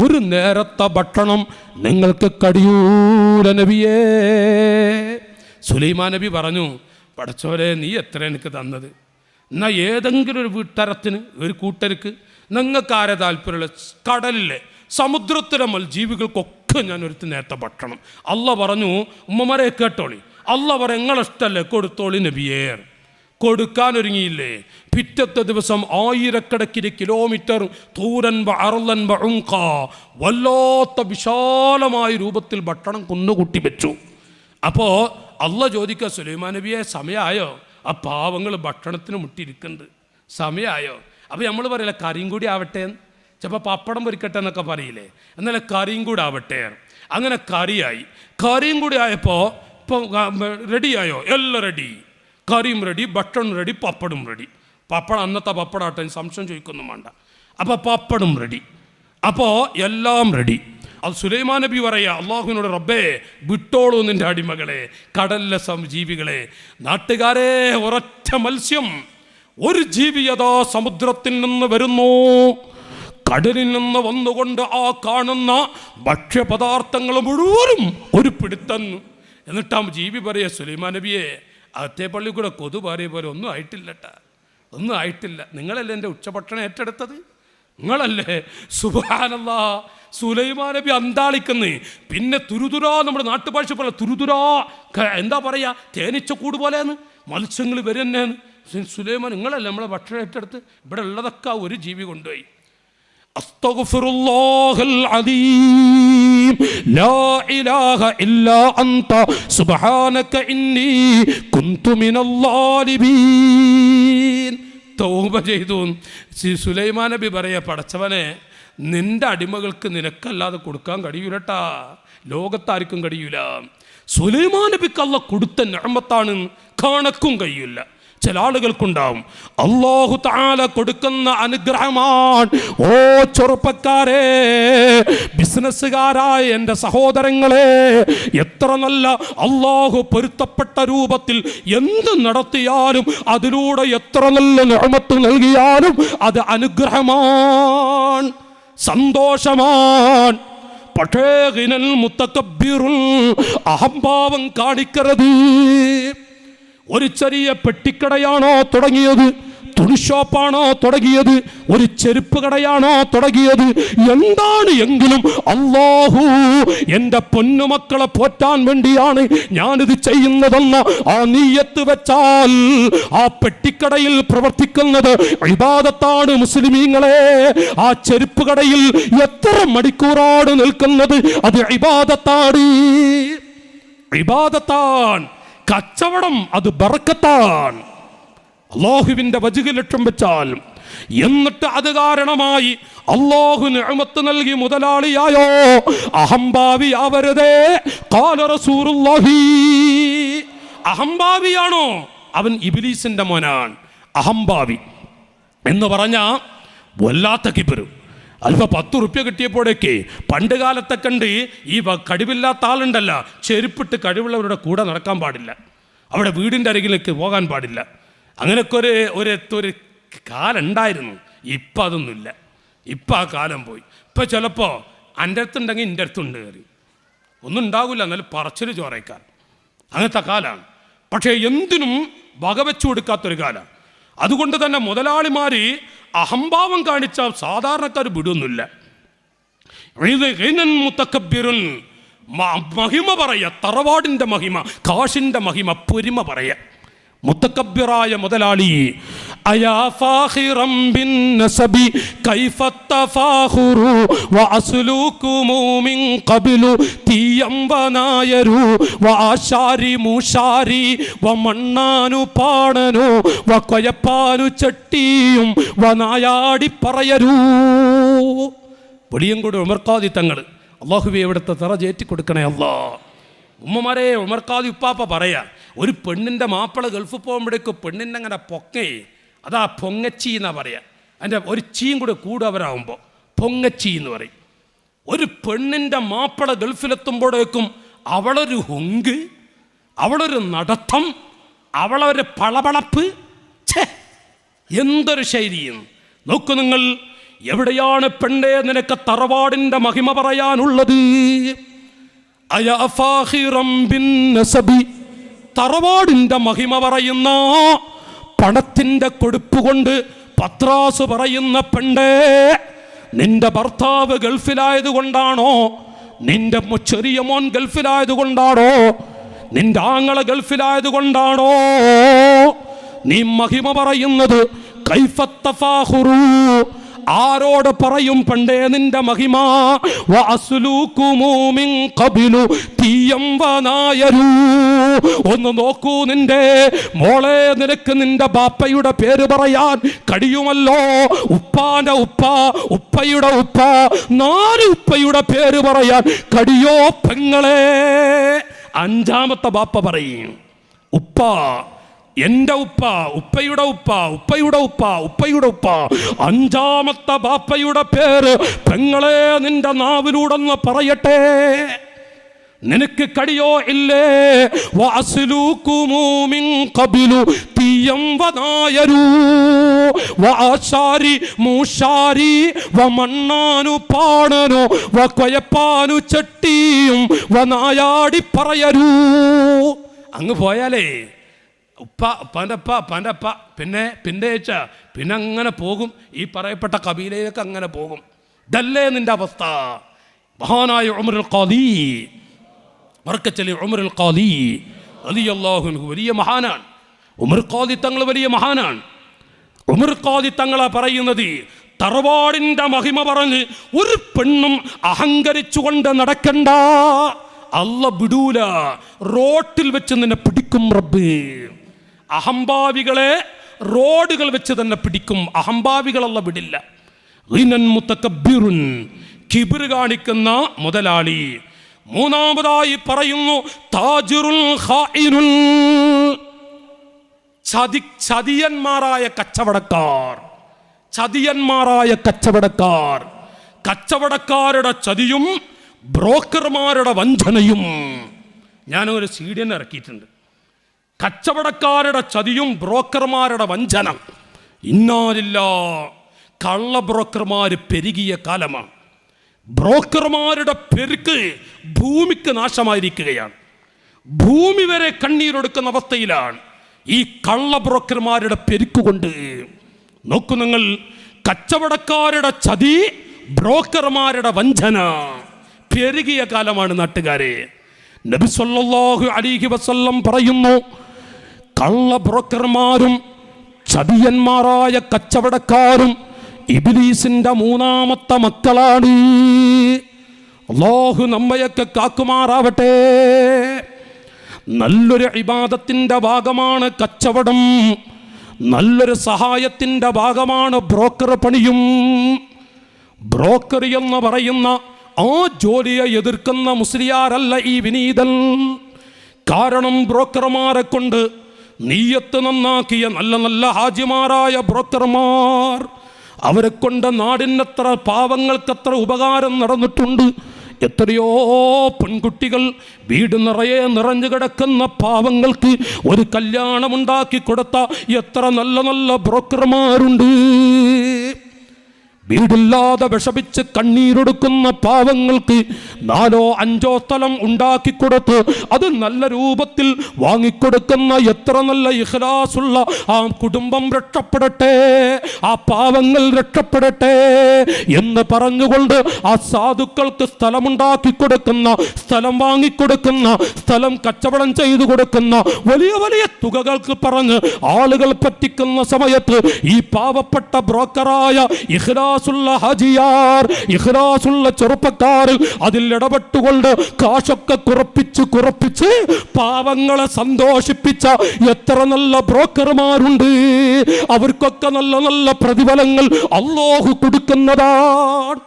ഒരു നേരത്തെ ഭക്ഷണം നിങ്ങൾക്ക് കഴിയൂല നബിയേ. സുലൈമാൻ നബി പറഞ്ഞു, പടച്ചോരെ, നീ എത്ര എനിക്ക് തന്നത്? എന്നാൽ ഏതെങ്കിലും ഒരു വീട്ടരത്തിന്, ഒരു കൂട്ടർക്ക്, നിങ്ങൾക്ക് ആരെ താല്പര്യമുള്ള കടലിലെ സമുദ്രത്തിലെ ജീവികൾക്കൊക്കെ ഞാൻ ഒരു നേരത്തെ ഭക്ഷണം. അള്ള പറഞ്ഞു, ഉമ്മമാരെ കേട്ടോളി, അള്ള പറ, നിങ്ങളിഷ്ടല്ലേ, കൊടുത്തോളി നബിയേ. കൊടുക്കാനൊരുങ്ങിയില്ലേ, പിറ്റത്തെ ദിവസം 1000 കിലോമീറ്റർ തൂരൻ അർലൻ ബഉംഖ, വല്ലാത്ത വിശാലമായ രൂപത്തിൽ ഭക്ഷണം കുന്നുകൂട്ടി വെച്ചു. അപ്പോൾ അള്ള ചോദിക്കുക, സുലൈമാൻ നബിയെ, സമയമായോ? ആ പാവങ്ങൾ ഭക്ഷണത്തിന് മുട്ടിയിരിക്കുന്നുണ്ട്, സമയമായോ? അപ്പോൾ നമ്മൾ പറയില്ല, കറിയും കൂടി ആവട്ടെ, ചിലപ്പോൾ പപ്പടം പൊരിക്കട്ടെ എന്നൊക്കെ പറയില്ലേ, എന്നാലും കറിയും കൂടി ആവട്ടെ. അങ്ങനെ കറിയായി. കറിയും കൂടി ആയപ്പോൾ ഇപ്പോൾ റെഡിയായോ? എല്ലാം റെഡി, കറിയും റെഡി, ഭക്ഷണം റെഡി, പപ്പടും റെഡി. പപ്പടം അന്നത്തെ പപ്പടാട്ടെ, സംശയം ചോദിക്കൊന്നും വേണ്ട. അപ്പോൾ പപ്പടും റെഡി, അപ്പോൾ എല്ലാം റെഡി. അത് സുലൈമാൻ നബി പറയുക, അള്ളാഹുവിനോട്, റബ്ബേ, വിട്ടോളൂ നിൻ്റെ അടിമകളെ, കടലിലെ ജീവികളെ. നാട്ടുകാരെ, ഒരൊറ്റ മത്സ്യം, ഒരു ജീവി യഥാ സമുദ്രത്തിൽ നിന്ന് വരുന്നു, കടലിൽ നിന്ന് വന്നുകൊണ്ട് ആ കാണുന്ന ഭക്ഷ്യപദാർത്ഥങ്ങൾ മുഴുവനും ഒരു പിടുത്തം. എന്നിട്ട് ആ ജീവി പറയുക, സുലൈമാൻ നബിയെ, അകത്തെ പള്ളി കൂടെ കൊതു പാറിയ പോലെ ഒന്നും ആയിട്ടില്ലട്ടാ, ഒന്നും ആയിട്ടില്ല. നിങ്ങളല്ലേ എൻ്റെ ഉച്ചഭക്ഷണം ഏറ്റെടുത്തത്, നിങ്ങളല്ലേ? സുബ്ഹാനല്ലാഹ്. സുലൈമാൻ നബി അന്താളിക്കുന്നേ. പിന്നെ തുരുതുരാ, നമ്മുടെ നാട്ടുഭാഷ പോലെ തുരുതുരാ, എന്താ പറയുക, തേനീച്ച കൂട് പോലെയാണ്, മത്സ്യങ്ങൾ വരുന്നേന്ന്. സുലൈമാൻ, നിങ്ങളല്ലേ നമ്മളെ ഭക്ഷണം ഏറ്റെടുത്ത്? ഇവിടെ ഉള്ളതൊക്കെ ഒരു ജീവി കൊണ്ടുപോയി. അസ്തഗ്ഫിറുല്ലാഹൽ അദീം, ലാ ഇലാഹ ഇല്ലാ അൻത സുബ്ഹാനക ഇന്നി കുന്തു മിനൽ ളാലിമീൻ. തൗബ ചെയ്തു. സുലൈമാൻ നബി പറയാ, പടച്ചവനെ, നിന്റെ അടിമകൾക്ക് നിനക്കല്ലാതെ കൊടുക്കാൻ കഴിയൂലട്ടാ, ലോകത്താർക്കും കഴിയൂല. സുലൈമാൻ നബിക്ക് അല്ലാഹ് കൊടുത്ത നിഅമത്താണ്, കണക്കും കഴിയില്ല. ചില ആളുകൾക്കുണ്ടാവും. അല്ലാഹു തആല കൊടുക്കുന്ന അനുഗ്രഹമാണ്. ഓ ചെറുപ്പക്കാരെ, ബിസിനസ്സുകാരായ എൻ്റെ സഹോദരങ്ങളെ, എത്ര നല്ല അല്ലാഹു പൊരുത്തപ്പെട്ട രൂപത്തിൽ എന്ത് നടത്തിയാലും അതിലൂടെ എത്ര നല്ല നിഅമത്ത് നൽകിയാലും അത് അനുഗ്രഹമാണ്, സന്തോഷമാണ്. പക്ഷേ ഗിനൽ മുത്തകബ്ബിറുൻ, അഹംഭാവം കാണിക്കരുത്. ഒരു ചെറിയ പെട്ടിക്കടയാണോ തുടങ്ങിയത്, തുണിഷോപ്പാണോ തുടങ്ങിയത്, ഒരു ചെരുപ്പ് കടയാണോ തുടങ്ങിയത്, എന്താണ് എങ്കിലും അല്ലാഹു എൻ്റെ പൊന്നുമക്കളെ പോറ്റാൻ വേണ്ടിയാണ് ഞാനിത് ചെയ്യുന്നതെന്ന ആ നീയത്ത് വെച്ചാൽ ആ പെട്ടിക്കടയിൽ പ്രവർത്തിക്കുന്നത് ഇബാദത്താണ് മുസ്ലിമീങ്ങളെ. ആ ചെരുപ്പ് കടയിൽ എത്ര മണിക്കൂറാണ് നിൽക്കുന്നത്, അത് ഇബാദത്താണ്, ഇബാദത്താണ്. കച്ചവടം അത് ബർക്കത്താണ്, അല്ലാഹുവിൻ്റെ വജ്ഹ് ലക്ഷ്യം വെച്ചാൽ. എന്നിട്ട് അത് കാരണമായി അല്ലാഹു നിഅമത്ത് നൽകി മുതലാളിയായോ, അഹംഭാവിയാവരുതേ. ഖാല റസൂലുള്ളാഹി, അഹംഭാവിയാണോ അവൻ ഇബ്ലീസിന്റെ മോനാണ്. അഹംഭാവി എന്ന് പറഞ്ഞാൽ വല്ലാത്ത കിബിറ്. അല്പം 10 റുപ്യ കിട്ടിയപ്പോഴേക്ക് പണ്ട് കാലത്തെ കണ്ട് ഈ കഴിവില്ലാത്ത ആളുണ്ടല്ല, ചെരുപ്പിട്ട് കഴിവുള്ളവരുടെ കൂടെ നടക്കാൻ പാടില്ല, അവിടെ വീടിൻ്റെ അരികിലേക്ക് പോകാൻ പാടില്ല. അങ്ങനെയൊക്കെ ഒരു കാലം ഉണ്ടായിരുന്നു. ഇപ്പം അതൊന്നുമില്ല. ഇപ്പം ആ കാലം പോയി. ഇപ്പം ചിലപ്പോൾ എൻ്റെ അടുത്തുണ്ടെങ്കിൽ എൻ്റെ അടുത്തുണ്ട് കയറി ഒന്നും ഉണ്ടാകില്ല, എന്നാലും പറച്ചിൽ ചോറയ്ക്കാൻ, അങ്ങനത്തെ കാലമാണ്. പക്ഷേ എന്തിനും വകവെച്ചു കൊടുക്കാത്തൊരു കാലം. അതുകൊണ്ട് തന്നെ മുതലാളിമാർ അഹംഭാവം കാണിച്ചാൽ സാധാരണക്കാർ വിടുന്നില്ല. മഹിമ പറയ, തറവാടിൻ്റെ മഹിമ, കാശിൻ്റെ മഹിമ, പൊരിമ പറയ. മുത്തക്കബ്ബിറായ മുതലാളി, അയാ ഫാഖിറം ബിൻ നസബി കൈഫ തഫാഖുറു വഅസ്ലുകുമു മിൻ ഖബ്ലു തീയം വനായരു വആശാരി മൂശാരി വമണ്ണാനു പാണനു വകൊയപ്പാനു ചട്ടിയും വനായാടി പറയരു. വെളിയങ്കോട് ഉമർ ഖാദി തങ്ങൾ, അല്ലാഹുവേ ഇവിടുത്തെ തറജേറ്റി കൊടുക്കണേ അല്ലാ. ഉമ്മമാരെ, ഉമർ ഖാദി ഉപ്പാപ്പ പറയാ, ഒരു പെണ്ണിൻ്റെ മാപ്പിള ഗൾഫിൽ പോകുമ്പോഴേക്കും പെണ്ണിൻ്റെ അങ്ങനെ പൊക്കേ, അതാ പൊങ്ങച്ചി എന്നാ പറയാ. അതിൻ്റെ ഒരു ചീയും കൂടെ അവരാകുമ്പോൾ പൊങ്ങച്ചി എന്ന് പറയും. ഒരു പെണ്ണിൻ്റെ മാപ്പിള ഗൾഫിലെത്തുമ്പോഴേക്കും അവളൊരു ഹുങ്ക്, അവളൊരു നടത്തം, അവളൊരു പളപളപ്പ്, എന്തൊരു ശൈലിയും. നോക്കൂ നിങ്ങൾ, എവിടെയാണ് പെണ്ണേ നിനക്ക് തറവാടിൻ്റെ മഹിമ പറയാനുള്ളത്? അയാ ഫാഖിറം ബിൻ നസബി, തറവാടിൻ്റെ മഹിമ പറയുന്ന, പണത്തിൻ്റെ കൊടുപ്പ് കൊണ്ട് പത്രാസ് പറയുന്ന പെണ്ണേ, നിന്റെ ഭർത്താവ് ഗൾഫിലായതുകൊണ്ടാണോ, നിന്റെ ചെറിയ മോൻ ഗൾഫിലായതുകൊണ്ടാണോ, നിന്റെ ആങ്ങള ഗൾഫിലായതുകൊണ്ടാണോ നീ മഹിമ പറയുന്നത്? കൈഫ തഫാഖുറു, ആരോട് പറയും പണ്ടേ നിന്റെ മഹിമ? വഅസ്ലുകുമു മിൻ ഖബ്ലു തീയം വനായരു. ഒന്ന് നോക്കൂ നിന്റെ മോളെ, നിനക്ക് നിന്റെ ബാപ്പയുടെ പേര് പറയാൻ കഴിയുമല്ലോ? ഉപ്പാന്റെ ഉപ്പ, ഉപ്പയുടെ ഉപ്പ, 4 ഉപ്പയുടെ പേര് പറയാൻ കഴിയോ പെങ്ങളെ? 5ാമത്തെ ബാപ്പ പറയും ഉപ്പ, എൻ്റെ ഉപ്പ, ഉപ്പയുടെ ഉപ്പ, ഉപ്പയുടെ ഉപ്പ, ഉപ്പയുടെ ഉപ്പ. 5ാമത്തെ ബാപ്പയുടെ പേര് പെങ്ങളെ നിന്റെ നാവിലൂടെന്ന് പറയട്ടെ. നിനക്ക് കഴിയോ ഇല്ലേ? വഅസ്ലുകുമു മിൻ ഖബ്ലു തീയം വനായരു വആശാരി മൂശാരി വമണ്ണാനു പാണനു വകൊയപ്പാനു ചട്ടിയും വനായാടി പറയരു. അങ്ങ് പോയാലേ ഉപ്പ, ഉപ്പാൻ്റെ അപ്പ, പിന്നെ അങ്ങനെ പോകും, ഈ പറയപ്പെട്ട കബീലയിലേക്ക് അങ്ങനെ പോകും. ഇതല്ലേ നിന്റെ അവസ്ഥ? മഹാനായ ഉമറുൽ ഖാദി, മർക്കച്ചലി ഉമറുൽ ഖാദി റളിയല്ലാഹു അൻഹു വലിയ മഹാനാണ്. ഉമർ ഖാദി തങ്ങൾ വലിയ മഹാനാണ്. ഉമർ ഖാദി തങ്ങളാ പറയുന്നത്, തറവാടിൻ്റെ മഹിമ പറഞ്ഞ് ഒരു പെണ്ണും അഹങ്കരിച്ചുകൊണ്ട് നടക്കണ്ട, അല്ല വിടൂല, റോട്ടിൽ വെച്ച് നിന്നെ പിടിക്കും റബ്ബ്. അഹംഭാവികളെ റോഡുകൾ വെച്ച് തന്നെ പിടിക്കും, അഹംഭാവികളല്ല വിടില്ല. ഗിനൻ മുതകബ്ബിറുൻ, കിബ്ർ കാണിക്കുന്ന മുതലാളി. 3ാമതായി പറയുന്നു താജിറുൽ ഖായിനുൻ, ചതിയന്മാരായ കച്ചവടക്കാർ, കച്ചവടക്കാരുടെ ചതിയും ബ്രോക്കർമാരുടെ വഞ്ചനയും. ഞാനൊരു സീഡിയൻ ഇറക്കിയിട്ടുണ്ട്. കച്ചവടക്കാരുടെ ചതിയും ബ്രോക്കർമാരുടെ വഞ്ചന. ഇന്നാലില്ല, കള്ള ബ്രോക്കർമാർ പെരുകിയ കാലമാണ്. ബ്രോക്കർമാരുടെ പെരുക്ക് ഭൂമിക്ക് നാശമായിരിക്കുകയാണ്. ഭൂമി വരെ കണ്ണീരൊടുക്കുന്ന അവസ്ഥയിലാണ് ഈ കള്ള ബ്രോക്കർമാരുടെ പെരുക്കുകൊണ്ട്. നോക്കൂ നിങ്ങൾ, കച്ചവടക്കാരുടെ ചതി, ബ്രോക്കർമാരുടെ വഞ്ചന പെരുകിയ കാലമാണ് നാട്ടുകാരെ. നബി സല്ലല്ലാഹു അലൈഹി വസല്ലം പറയുന്നു, കള്ള ബ്രോക്കർമാരും ചതിയന്മാരായ കച്ചവടക്കാരും ഇബ്ലീസിന്റെ മൂന്നാമത്തെ മക്കളാണ്. അല്ലാഹു നമ്മയൊക്കെ കാക്കുമാറാവട്ടെ. നല്ലൊരു ഇബാദത്തിന്റെ ഭാഗമാണ് കച്ചവടം, നല്ലൊരു സഹായത്തിന്റെ ഭാഗമാണ് ബ്രോക്കർ പണിയും. ബ്രോക്കർ എന്ന് പറയുന്ന ആ ജോലിയെ എതിർക്കുന്ന മുസ്ലിയാരല്ല ഈ വിനീതൻ. കാരണം ബ്രോക്കർമാരെ കൊണ്ട് നീയത്ത് നന്നാക്കിയ നല്ല നല്ല ഹാജിമാരായ ബ്രോക്കർമാർ, അവരെ കൊണ്ട് നാടിനത്ര പാവങ്ങൾക്കത്ര ഉപകാരം നടന്നിട്ടുണ്ട്. എത്രയോ പെൺകുട്ടികൾ വീട് നിറയെ നിറഞ്ഞു കിടക്കുന്ന പാവങ്ങൾക്ക് ഒരു കല്യാണമുണ്ടാക്കി കൊടുത്ത എത്ര നല്ല നല്ല ബ്രോക്കർമാരുണ്ട്. വീടില്ലാതെ വിഷമിച്ച് കണ്ണീരൊടുക്കുന്ന പാവങ്ങൾക്ക് 4 or 5 സ്ഥലം ഉണ്ടാക്കിക്കൊടുത്ത് അത് നല്ല രൂപത്തിൽ വാങ്ങിക്കൊടുക്കുന്ന എത്ര നല്ല ഇഖ്ലാസുള്ള ആ കുടുംബം രക്ഷപ്പെടട്ടെ, ആ പാവങ്ങൾ രക്ഷപ്പെടട്ടെ എന്ന് പറഞ്ഞുകൊണ്ട് ആ സാധുക്കൾക്ക് സ്ഥലമുണ്ടാക്കി കൊടുക്കുന്ന, സ്ഥലം വാങ്ങിക്കൊടുക്കുന്ന, സ്ഥലം കച്ചവടം ചെയ്തു കൊടുക്കുന്ന വലിയ വലിയ തുകകൾക്ക് പറഞ്ഞ് ആളുകൾ പറ്റിക്കുന്ന സമയത്ത് ഈ പാവപ്പെട്ട ബ്രോക്കറായ ഇഖ്ലാസുള്ള ഹാജിയാർ, ഇഖ്ലാസുള്ള ചെറുപ്പക്കാരിൽ അതിൽ ഇടപെട്ടുകൊണ്ട് കാശൊക്കെ കുറപ്പിച്ച് പാവങ്ങളെ സന്തോഷിപ്പിച്ച എത്ര നല്ല ബ്രോക്കർമാരുണ്ട്. അവർക്കൊക്കെ നല്ല നല്ല പ്രതിഫലങ്ങൾ അല്ലാഹു കൊടുക്കുന്നതാണ്.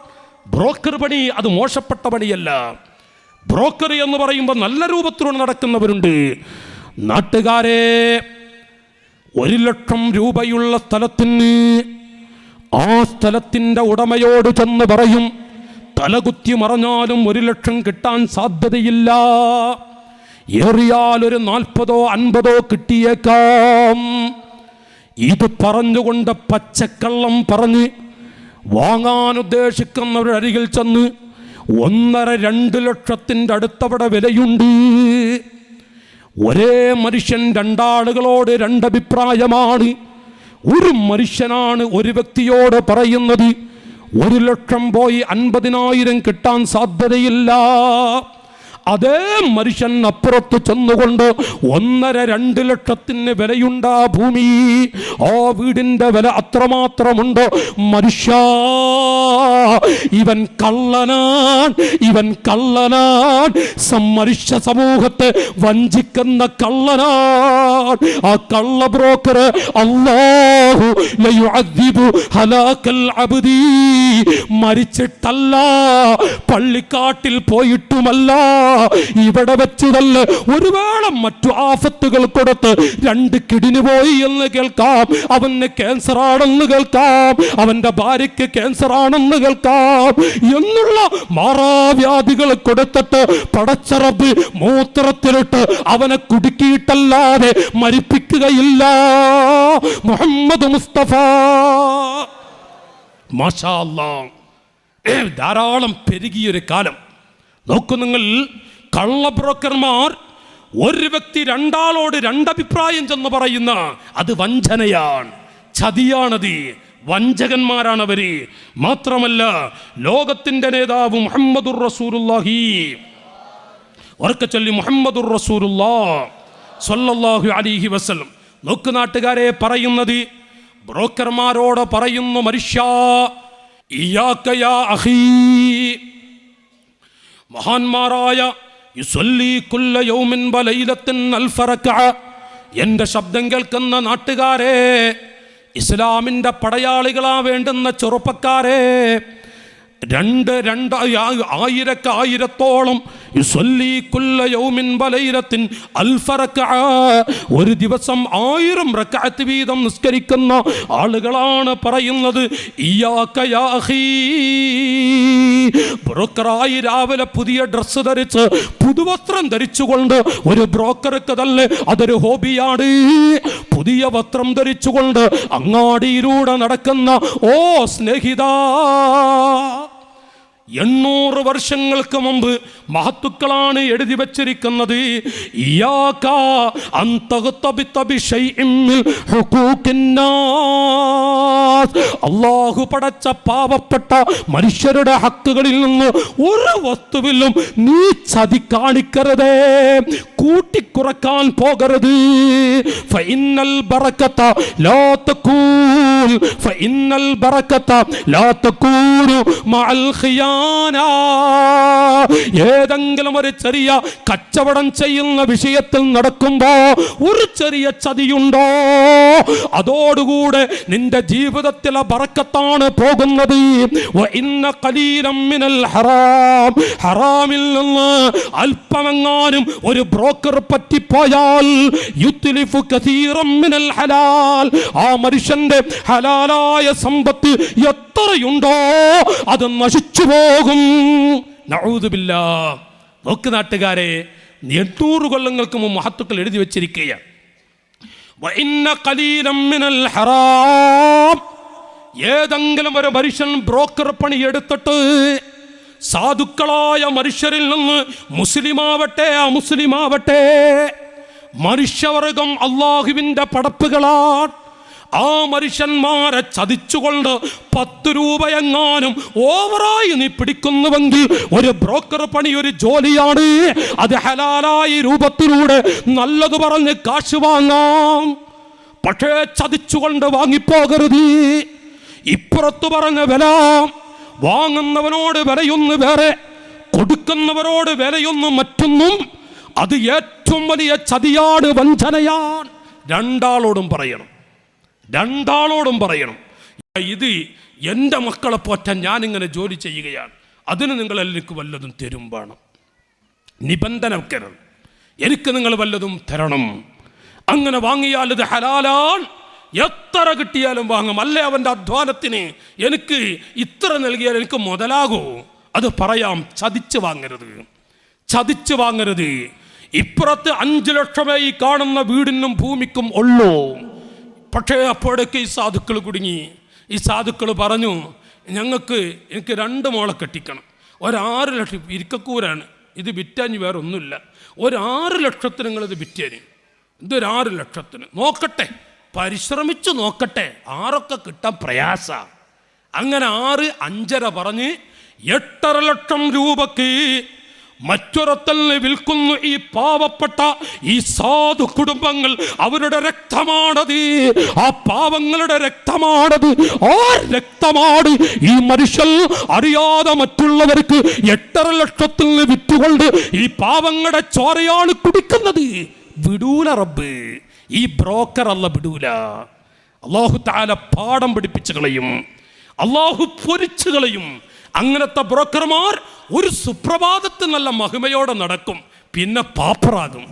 ബ്രോക്കർ പണി അത് മോശപ്പെട്ട പണിയല്ല. ബ്രോക്കർ എന്ന് പറയുമ്പോൾ നല്ല രൂപത്തിലൂടെ നടക്കുന്നവരുണ്ട്. നാട്ടുകാരെ, 1 ലക്ഷം രൂപയുള്ള സ്ഥലത്തിന് ആ സ്ഥലത്തിൻ്റെ ഉടമയോട് ചെന്ന് പറയും, തലകുത്തി മറഞ്ഞാലും 1 ലക്ഷം കിട്ടാൻ സാധ്യതയില്ല, ഏറിയാൽ ഒരു 40 or 50 കിട്ടിയേക്കാം. ഇത് പറഞ്ഞുകൊണ്ട് പച്ചക്കള്ളം പറഞ്ഞ് വാങ്ങാൻ ഉദ്ദേശിക്കുന്നവരുടെ അരികിൽ ചെന്ന് 1.5-2 ലക്ഷത്തിൻ്റെ അടുത്തവിടെ വിലയുണ്ട്. ഒരേ മനുഷ്യൻ 2 ആളുകളോട് 2 അഭിപ്രായമാണ്. ഒരു മനുഷ്യനാണ് ഒരു വ്യക്തിയോട് പറയുന്നത് 1 ലക്ഷം പോയി 50,000 കിട്ടാൻ സാധ്യതയില്ല. അതേ മനുഷ്യൻ അപ്പുറത്ത് ചെന്നുകൊണ്ട് 1.5-2 ലക്ഷത്തിന് വിലയുണ്ട് ആ ഭൂമി, ആ വീടിന്റെ വില അത്രമാത്രമുണ്ടോ? മനുഷ്യ, ഇവൻ കള്ളനാൻ, മനുഷ്യ സമൂഹത്തെ വഞ്ചിക്കുന്ന കള്ളനാൻ. ആ കള്ള ബ്രോക്കർ അല്ലാഹു ലയുഅദ്ദിബു ഹലാക്കൽ അബ്ദി, മരിച്ചിട്ടല്ല, പള്ളിക്കാട്ടിൽ പോയിട്ടുമല്ല, ഇവിടെ വെച്ചതല്ല, ഒരു വേള മറ്റു ആഫത്തുകൾ കൊടുത്ത് 2 കിഡ്നി പോയി എന്ന് കേൾക്കാം, അവന് ക്യാൻസർ ആണെന്ന് കേൾക്കാം, അവന്റെ ഭാര്യയ്ക്ക് ക്യാൻസർ ആണെന്ന് കേൾക്കാം എന്നുള്ള മാറാവ്യാധികൾ കൊടുത്തിട്ട് പടച്ച റബ്ബ് മൂത്രത്തിലിട്ട് അവനെ കുടുക്കിയിട്ടല്ലാതെ മരിപ്പിക്കുകയില്ല. മുഹമ്മദ് മുസ്തഫ മാഷാ അല്ലാഹ്. ധാരാളം പെരുകിയൊരു കാലം. നോക്കൂ നിങ്ങൾ, കള്ള ബ്രോക്കർമാർ ഒരു വ്യക്തി 2 ആളോട് 2 അഭിപ്രായം ചെന്ന് പറയുന്ന അത് വഞ്ചനയാണ്, ചതിയാണത്, വഞ്ചകന്മാരാണവര്. മാത്രമല്ല, ലോകത്തിന്റെ നേതാവ് മുഹമ്മദുർ റസൂലുള്ളാഹി, ഉറക്കെ ചൊല്ലി മുഹമ്മദുർ റസൂലുള്ളാഹ് സ്വല്ലല്ലാഹു അലൈഹി വസല്ലം. നോക്ക് നാട്ടുകാരെ, പറയുന്നത് ബ്രോക്കർമാരോട് പറയുന്നു, മനുഷ്യ, ഇയ്യാക യാ അഖീ, മഹാന്മാരായ യുസല്ലി കുല്ല യൗമിൻ വലൈലത്തിൻ അൽഫ റക്അ, എൻ്റെ ശബ്ദം കേൾക്കുന്ന നാട്ടുകാരെ, ഇസ്ലാമിൻ്റെ പടയാളികളാ വേണ്ടുന്ന ചെറുപ്പക്കാരെ, ആയിരത്തോളം ഒരു ദിവസം 1000 റക്അത്ത് വീതം നിസ്കരിക്കുന്ന ആളുകളാണ് പറയുന്നത്. ബ്രോക്കറായി രാവിലെ പുതിയ ഡ്രസ്സ് ധരിച്ച് പുതുവസ്ത്രം ധരിച്ചുകൊണ്ട് ഒരു ബ്രോക്കർക്ക് തന്നെ അതൊരു ഹോബിയാണ്. പുതിയ വസ്ത്രം ധരിച്ചുകൊണ്ട് അങ്ങാടിയിലൂടെ നടക്കുന്ന ഓ സ്നേഹിതാ, 800 വർഷങ്ങൾക്ക് മുമ്പ് മഹത്തുക്കളാണ് എഴുതി വച്ചിരിക്കുന്നത്. അല്ലാഹു പടച്ച പാവപ്പെട്ട മനുഷ്യരുടെ ഹക്കുകളിൽ നിന്ന് ഒരു വസ്തുവിലും നീ ചതി കാണിക്കരുതേ, കൂട്ടിക്കുറക്കാൻ പോകരുത്. ഫഇന്നൽ ബറകത ലാ തകൂൽ ഫഇന്നൽ ബറകത ലാ തകൂനു മഅൽ ഖിയാന. ഏതെങ്കിലും ഒരു ചെറിയ കച്ചവടം ചെയ്യുന്ന വിഷയത്തിൽ നടക്കുമ്പോ ഒരു ചെറിയ ചതിയുണ്ടോ, അതോടുകൂടെ നിന്റെ ജീവിതത്തിലെ ബറക്കത്താണ് പോകുന്നത്. വഇന്ന ഖലീലം മിനൽ ഹറാം, ഹറാമിൽ നിന്ന് അല്പമെങ്ങാനും ഒരു ബ്രോക്കർ പറ്റിപ്പോയാൽ യുത്ലിഫു കസീറൻ മിനൽ ഹലാൽ, ആ മനുഷ്യന്റെ ഹലാലായ സമ്പത്ത് എത്രയുണ്ടോ അത് നശിച്ചു പോകും. നഊദു ബില്ലാഹ്. നോക്ക് നാട്ടുകാരെ, 800 കൊല്ലങ്ങൾക്ക് മുമ്പ് മഹത്തുക്കൾ എഴുതി വെച്ചിരിക്കുകയാണ്. വഇന്ന ഖലീലൻ മിനൽ ഹറാം, ഏതെങ്കിലും ഒരു മനുഷ്യൻ ബ്രോക്കർ പണി എടുത്തിട്ട് സാധുക്കളായ മനുഷ്യരിൽ നിന്ന് മുസ്ലിമാവട്ടെ അമുസ്ലിമാവട്ടെ മനുഷ്യവർഗം അള്ളാഹുവിൻ്റെ പടപ്പുകളാണ്, ആ മനുഷ്യന്മാരെ ചതിച്ചുകൊണ്ട് 10 രൂപയെങ്ങാനും ഓവറായി നീ പിടിക്കുന്നുവെങ്കിൽ ഒരു ബ്രോക്കർ പണി ഒരു ജോലിയാണ്. അത് ഹലാലായ രൂപത്തിലൂടെ നല്ലത് പറഞ്ഞ് കാശ് വാങ്ങാം, പക്ഷേ ചതിച്ചുകൊണ്ട് വാങ്ങിപ്പോകരുത്. ഇപ്പുറത്ത് പറഞ്ഞ വില, വാങ്ങുന്നവനോട് വിലയൊന്ന് വേറെ, കൊടുക്കുന്നവരോട് വിലയൊന്ന് മറ്റൊന്നും. അത് ഏറ്റവും വലിയ ചതിയാണ്, വഞ്ചനയാണ്. രണ്ടാളോടും പറയണം. ഇത് എൻ്റെ മക്കളെ പോറ്റാൻ ഞാനിങ്ങനെ ജോലി ചെയ്യുകയാണ്, അതിന് നിങ്ങൾ എനിക്ക് വല്ലതും തരും വേണം. നിബന്ധന വെക്കരുത്, എനിക്ക് നിങ്ങൾ വല്ലതും തരണം. അങ്ങനെ വാങ്ങിയാൽ ഇത് ഹലാലാണ്, എത്ര കിട്ടിയാലും വാങ്ങും. അല്ലേ അവൻ്റെ അധ്വാനത്തിന് എനിക്ക് ഇത്ര നൽകിയാൽ എനിക്ക് മുതലാകൂ, അത് പറയാം. ചതിച്ച് വാങ്ങരുത്. ഇപ്പുറത്ത് 5 ലക്ഷമേ ഈ കാണുന്ന വീടിനും ഭൂമിക്കും ഉള്ളൂ. പക്ഷേ അപ്പോഴേക്ക് ഈ സാധുക്കൾ കുടുങ്ങി. ഈ സാധുക്കൾ പറഞ്ഞു, എനിക്ക് 2 മോളെ കെട്ടിക്കണം, 6 ലക്ഷം ഇരിക്കക്കൂരാണ്, ഇത് വിറ്റാഞ്ഞ് വേറെ ഒന്നുമില്ല, 6 ലക്ഷത്തിന് നിങ്ങളിത് വിറ്റേന്, ഇതൊരു 6 ലക്ഷത്തിന് നോക്കട്ടെ, പരിശ്രമിച്ചു നോക്കട്ടെ, 6 കിട്ടാൻ പ്രയാസ. അങ്ങനെ 6 5.5 പറഞ്ഞ് 8.5 ലക്ഷം രൂപക്ക് മറ്റൊരത്തൽ വിൽക്കുന്നു. ഈ പാവപ്പെട്ട ഈ സാധു കുടുംബങ്ങൾ, അവരുടെ രക്തമാണത്, ആ പാവങ്ങളുടെ രക്തമാണത്. ആ രക്തമാണ് ഈ മനുഷ്യൻ അറിയാതെ മറ്റുള്ളവർക്ക് 8.5 ലക്ഷത്തിൽ വിറ്റുകൊണ്ട് ഈ പാവങ്ങളുടെ ചോരയാണ് കുടിക്കുന്നത്. വിടൂല റബ്ബ്, ഈ ബ്രോക്കർ അല്ല വിടൂല. അല്ലാഹു തആല പാഠം പഠിപ്പിച്ചു കളയും, അല്ലാഹു പൊരിച്ചു കളയും. അങ്ങനത്തെ ബ്രോക്കർമാർ ഒരു സുപ്രഭാതത്തിൽ നല്ല മഹിമയോടെ നടക്കും, പിന്നെ പാപ്പറാകും.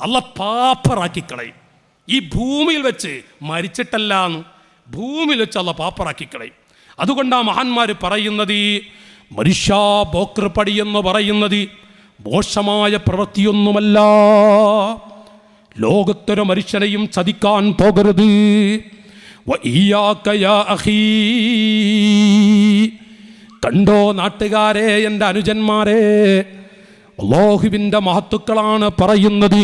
അല്ല പാപ്പറാക്കി കളയും. ഈ ഭൂമിയിൽ വെച്ച് മരിച്ചിട്ടല്ലാന്ന്, ഭൂമിയിൽ വെച്ച് അല്ല പാപ്പറാക്കി കളയും. അതുകൊണ്ടാണ് മഹാന്മാർ പറയുന്നത്, മനുഷ്യ ബ്രോക്കർ പടി എന്ന് പറയുന്നത് മോശമായ പ്രവൃത്തിയൊന്നുമല്ല. ലോകത്തൊരു മനുഷ്യനെയും ചതിക്കാൻ പോകരുത്. വഇയ്യാക യാ അഖീ. കണ്ടോ നാട്ടുകാരെ, എൻ്റെ അനുജന്മാരെ, അല്ലാഹുവിൻ്റെ മഹത്തുക്കളാണ് പറയുന്നത്.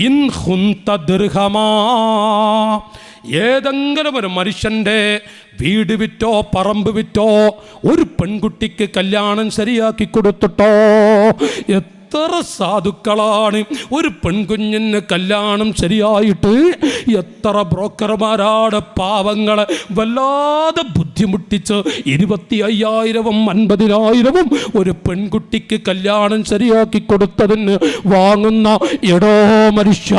ഇൻ ഖുന്ത ദിർഹമാ, ഏതെങ്കിലും ഒരു മനുഷ്യൻ്റെ വീട് വിറ്റോ പറമ്പ് വിറ്റോ ഒരു പെൺകുട്ടിക്ക് കല്യാണം ശരിയാക്കി കൊടുത്തിട്ടോ, എത്ര സാധുക്കളാണ് ഒരു പെൺകുഞ്ഞിന് കല്യാണം ശരിയായിട്ട് എത്ര ബ്രോക്കർമാരാണ് പാവങ്ങളെ വല്ലാതെ ബുദ്ധിമുട്ടിച്ച് 25,000-ഉം 50,000-ഉം ഒരു പെൺകുട്ടിക്ക് കല്യാണം ശരിയാക്കി കൊടുത്തതിന് വാങ്ങുന്ന എടോ മനുഷ്യ,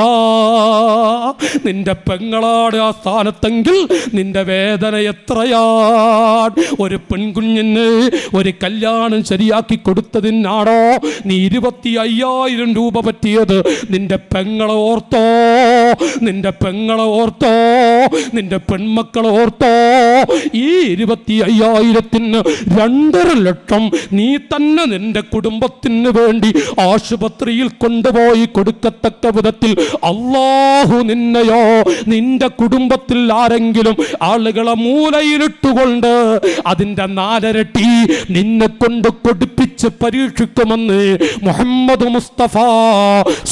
നിന്റെ പെങ്ങളാണ് ആ സ്ഥാനത്തെങ്കിൽ നിന്റെ വേദന എത്രയാണ്? ഒരു പെൺകുഞ്ഞിന് ഒരു കല്യാണം ശരിയാക്കി കൊടുത്തതിനാണോ നീ 25,000 രൂപ പറ്റിയത്? നിന്റെ പെങ്ങളെ ഓർത്തോ, നിന്റെ പെങ്ങളെ ഓർത്തോ, നിന്റെ പെൺമക്കളെ ഓർത്തോ? ഈ 25,000-ന് 2.5 ലക്ഷം നീ തന്നെ നിന്റെ കുടുംബത്തിന് വേണ്ടി ആശുപത്രിയിൽ കൊണ്ടുപോയി കൊടുക്കത്തക്ക വിധത്തിൽ അല്ലാഹു നിന്നെയോ നിന്റെ കുടുംബത്തിൽ ആരെങ്കിലും ആളുകളെ മൂലയിലിട്ടുകൊണ്ട് അതിന്റെ 4 ഇരട്ടി നിന്നെ കൊണ്ട് കൊടുപ്പിച്ച് പരീക്ഷിക്കുമെന്ന് മുഹമ്മദ് മുസ്തഫ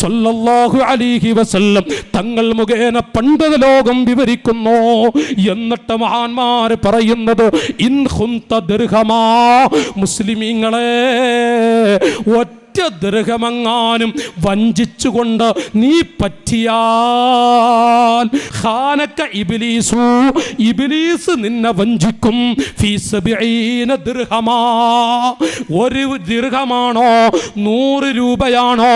സല്ലല്ലാഹു അലൈഹി വസല്ലം തങ്ങൾ മുഖേന പണ്ഡിത ലോകം വിവരിക്കുന്നു. എന്നിട്ട് മഹാന്മാർ പറയുന്നത് ഇൻ ഖുന്ത ദിർഹമാ, മുസ്ലിമീങ്ങളെ ഒറ്റ ദൃഹമെങ്ങാനും വഞ്ചിച്ചുകൊണ്ട് നീ പറ്റിയാൽ ഖാനക ഇബ്ലീസു, ഇബ്ലീസ് നിന്നെ വഞ്ചിക്കും. ഫീ 70 ദിർഹമാ, 1 ദിർഹമാണോ 100 രൂപയാണോ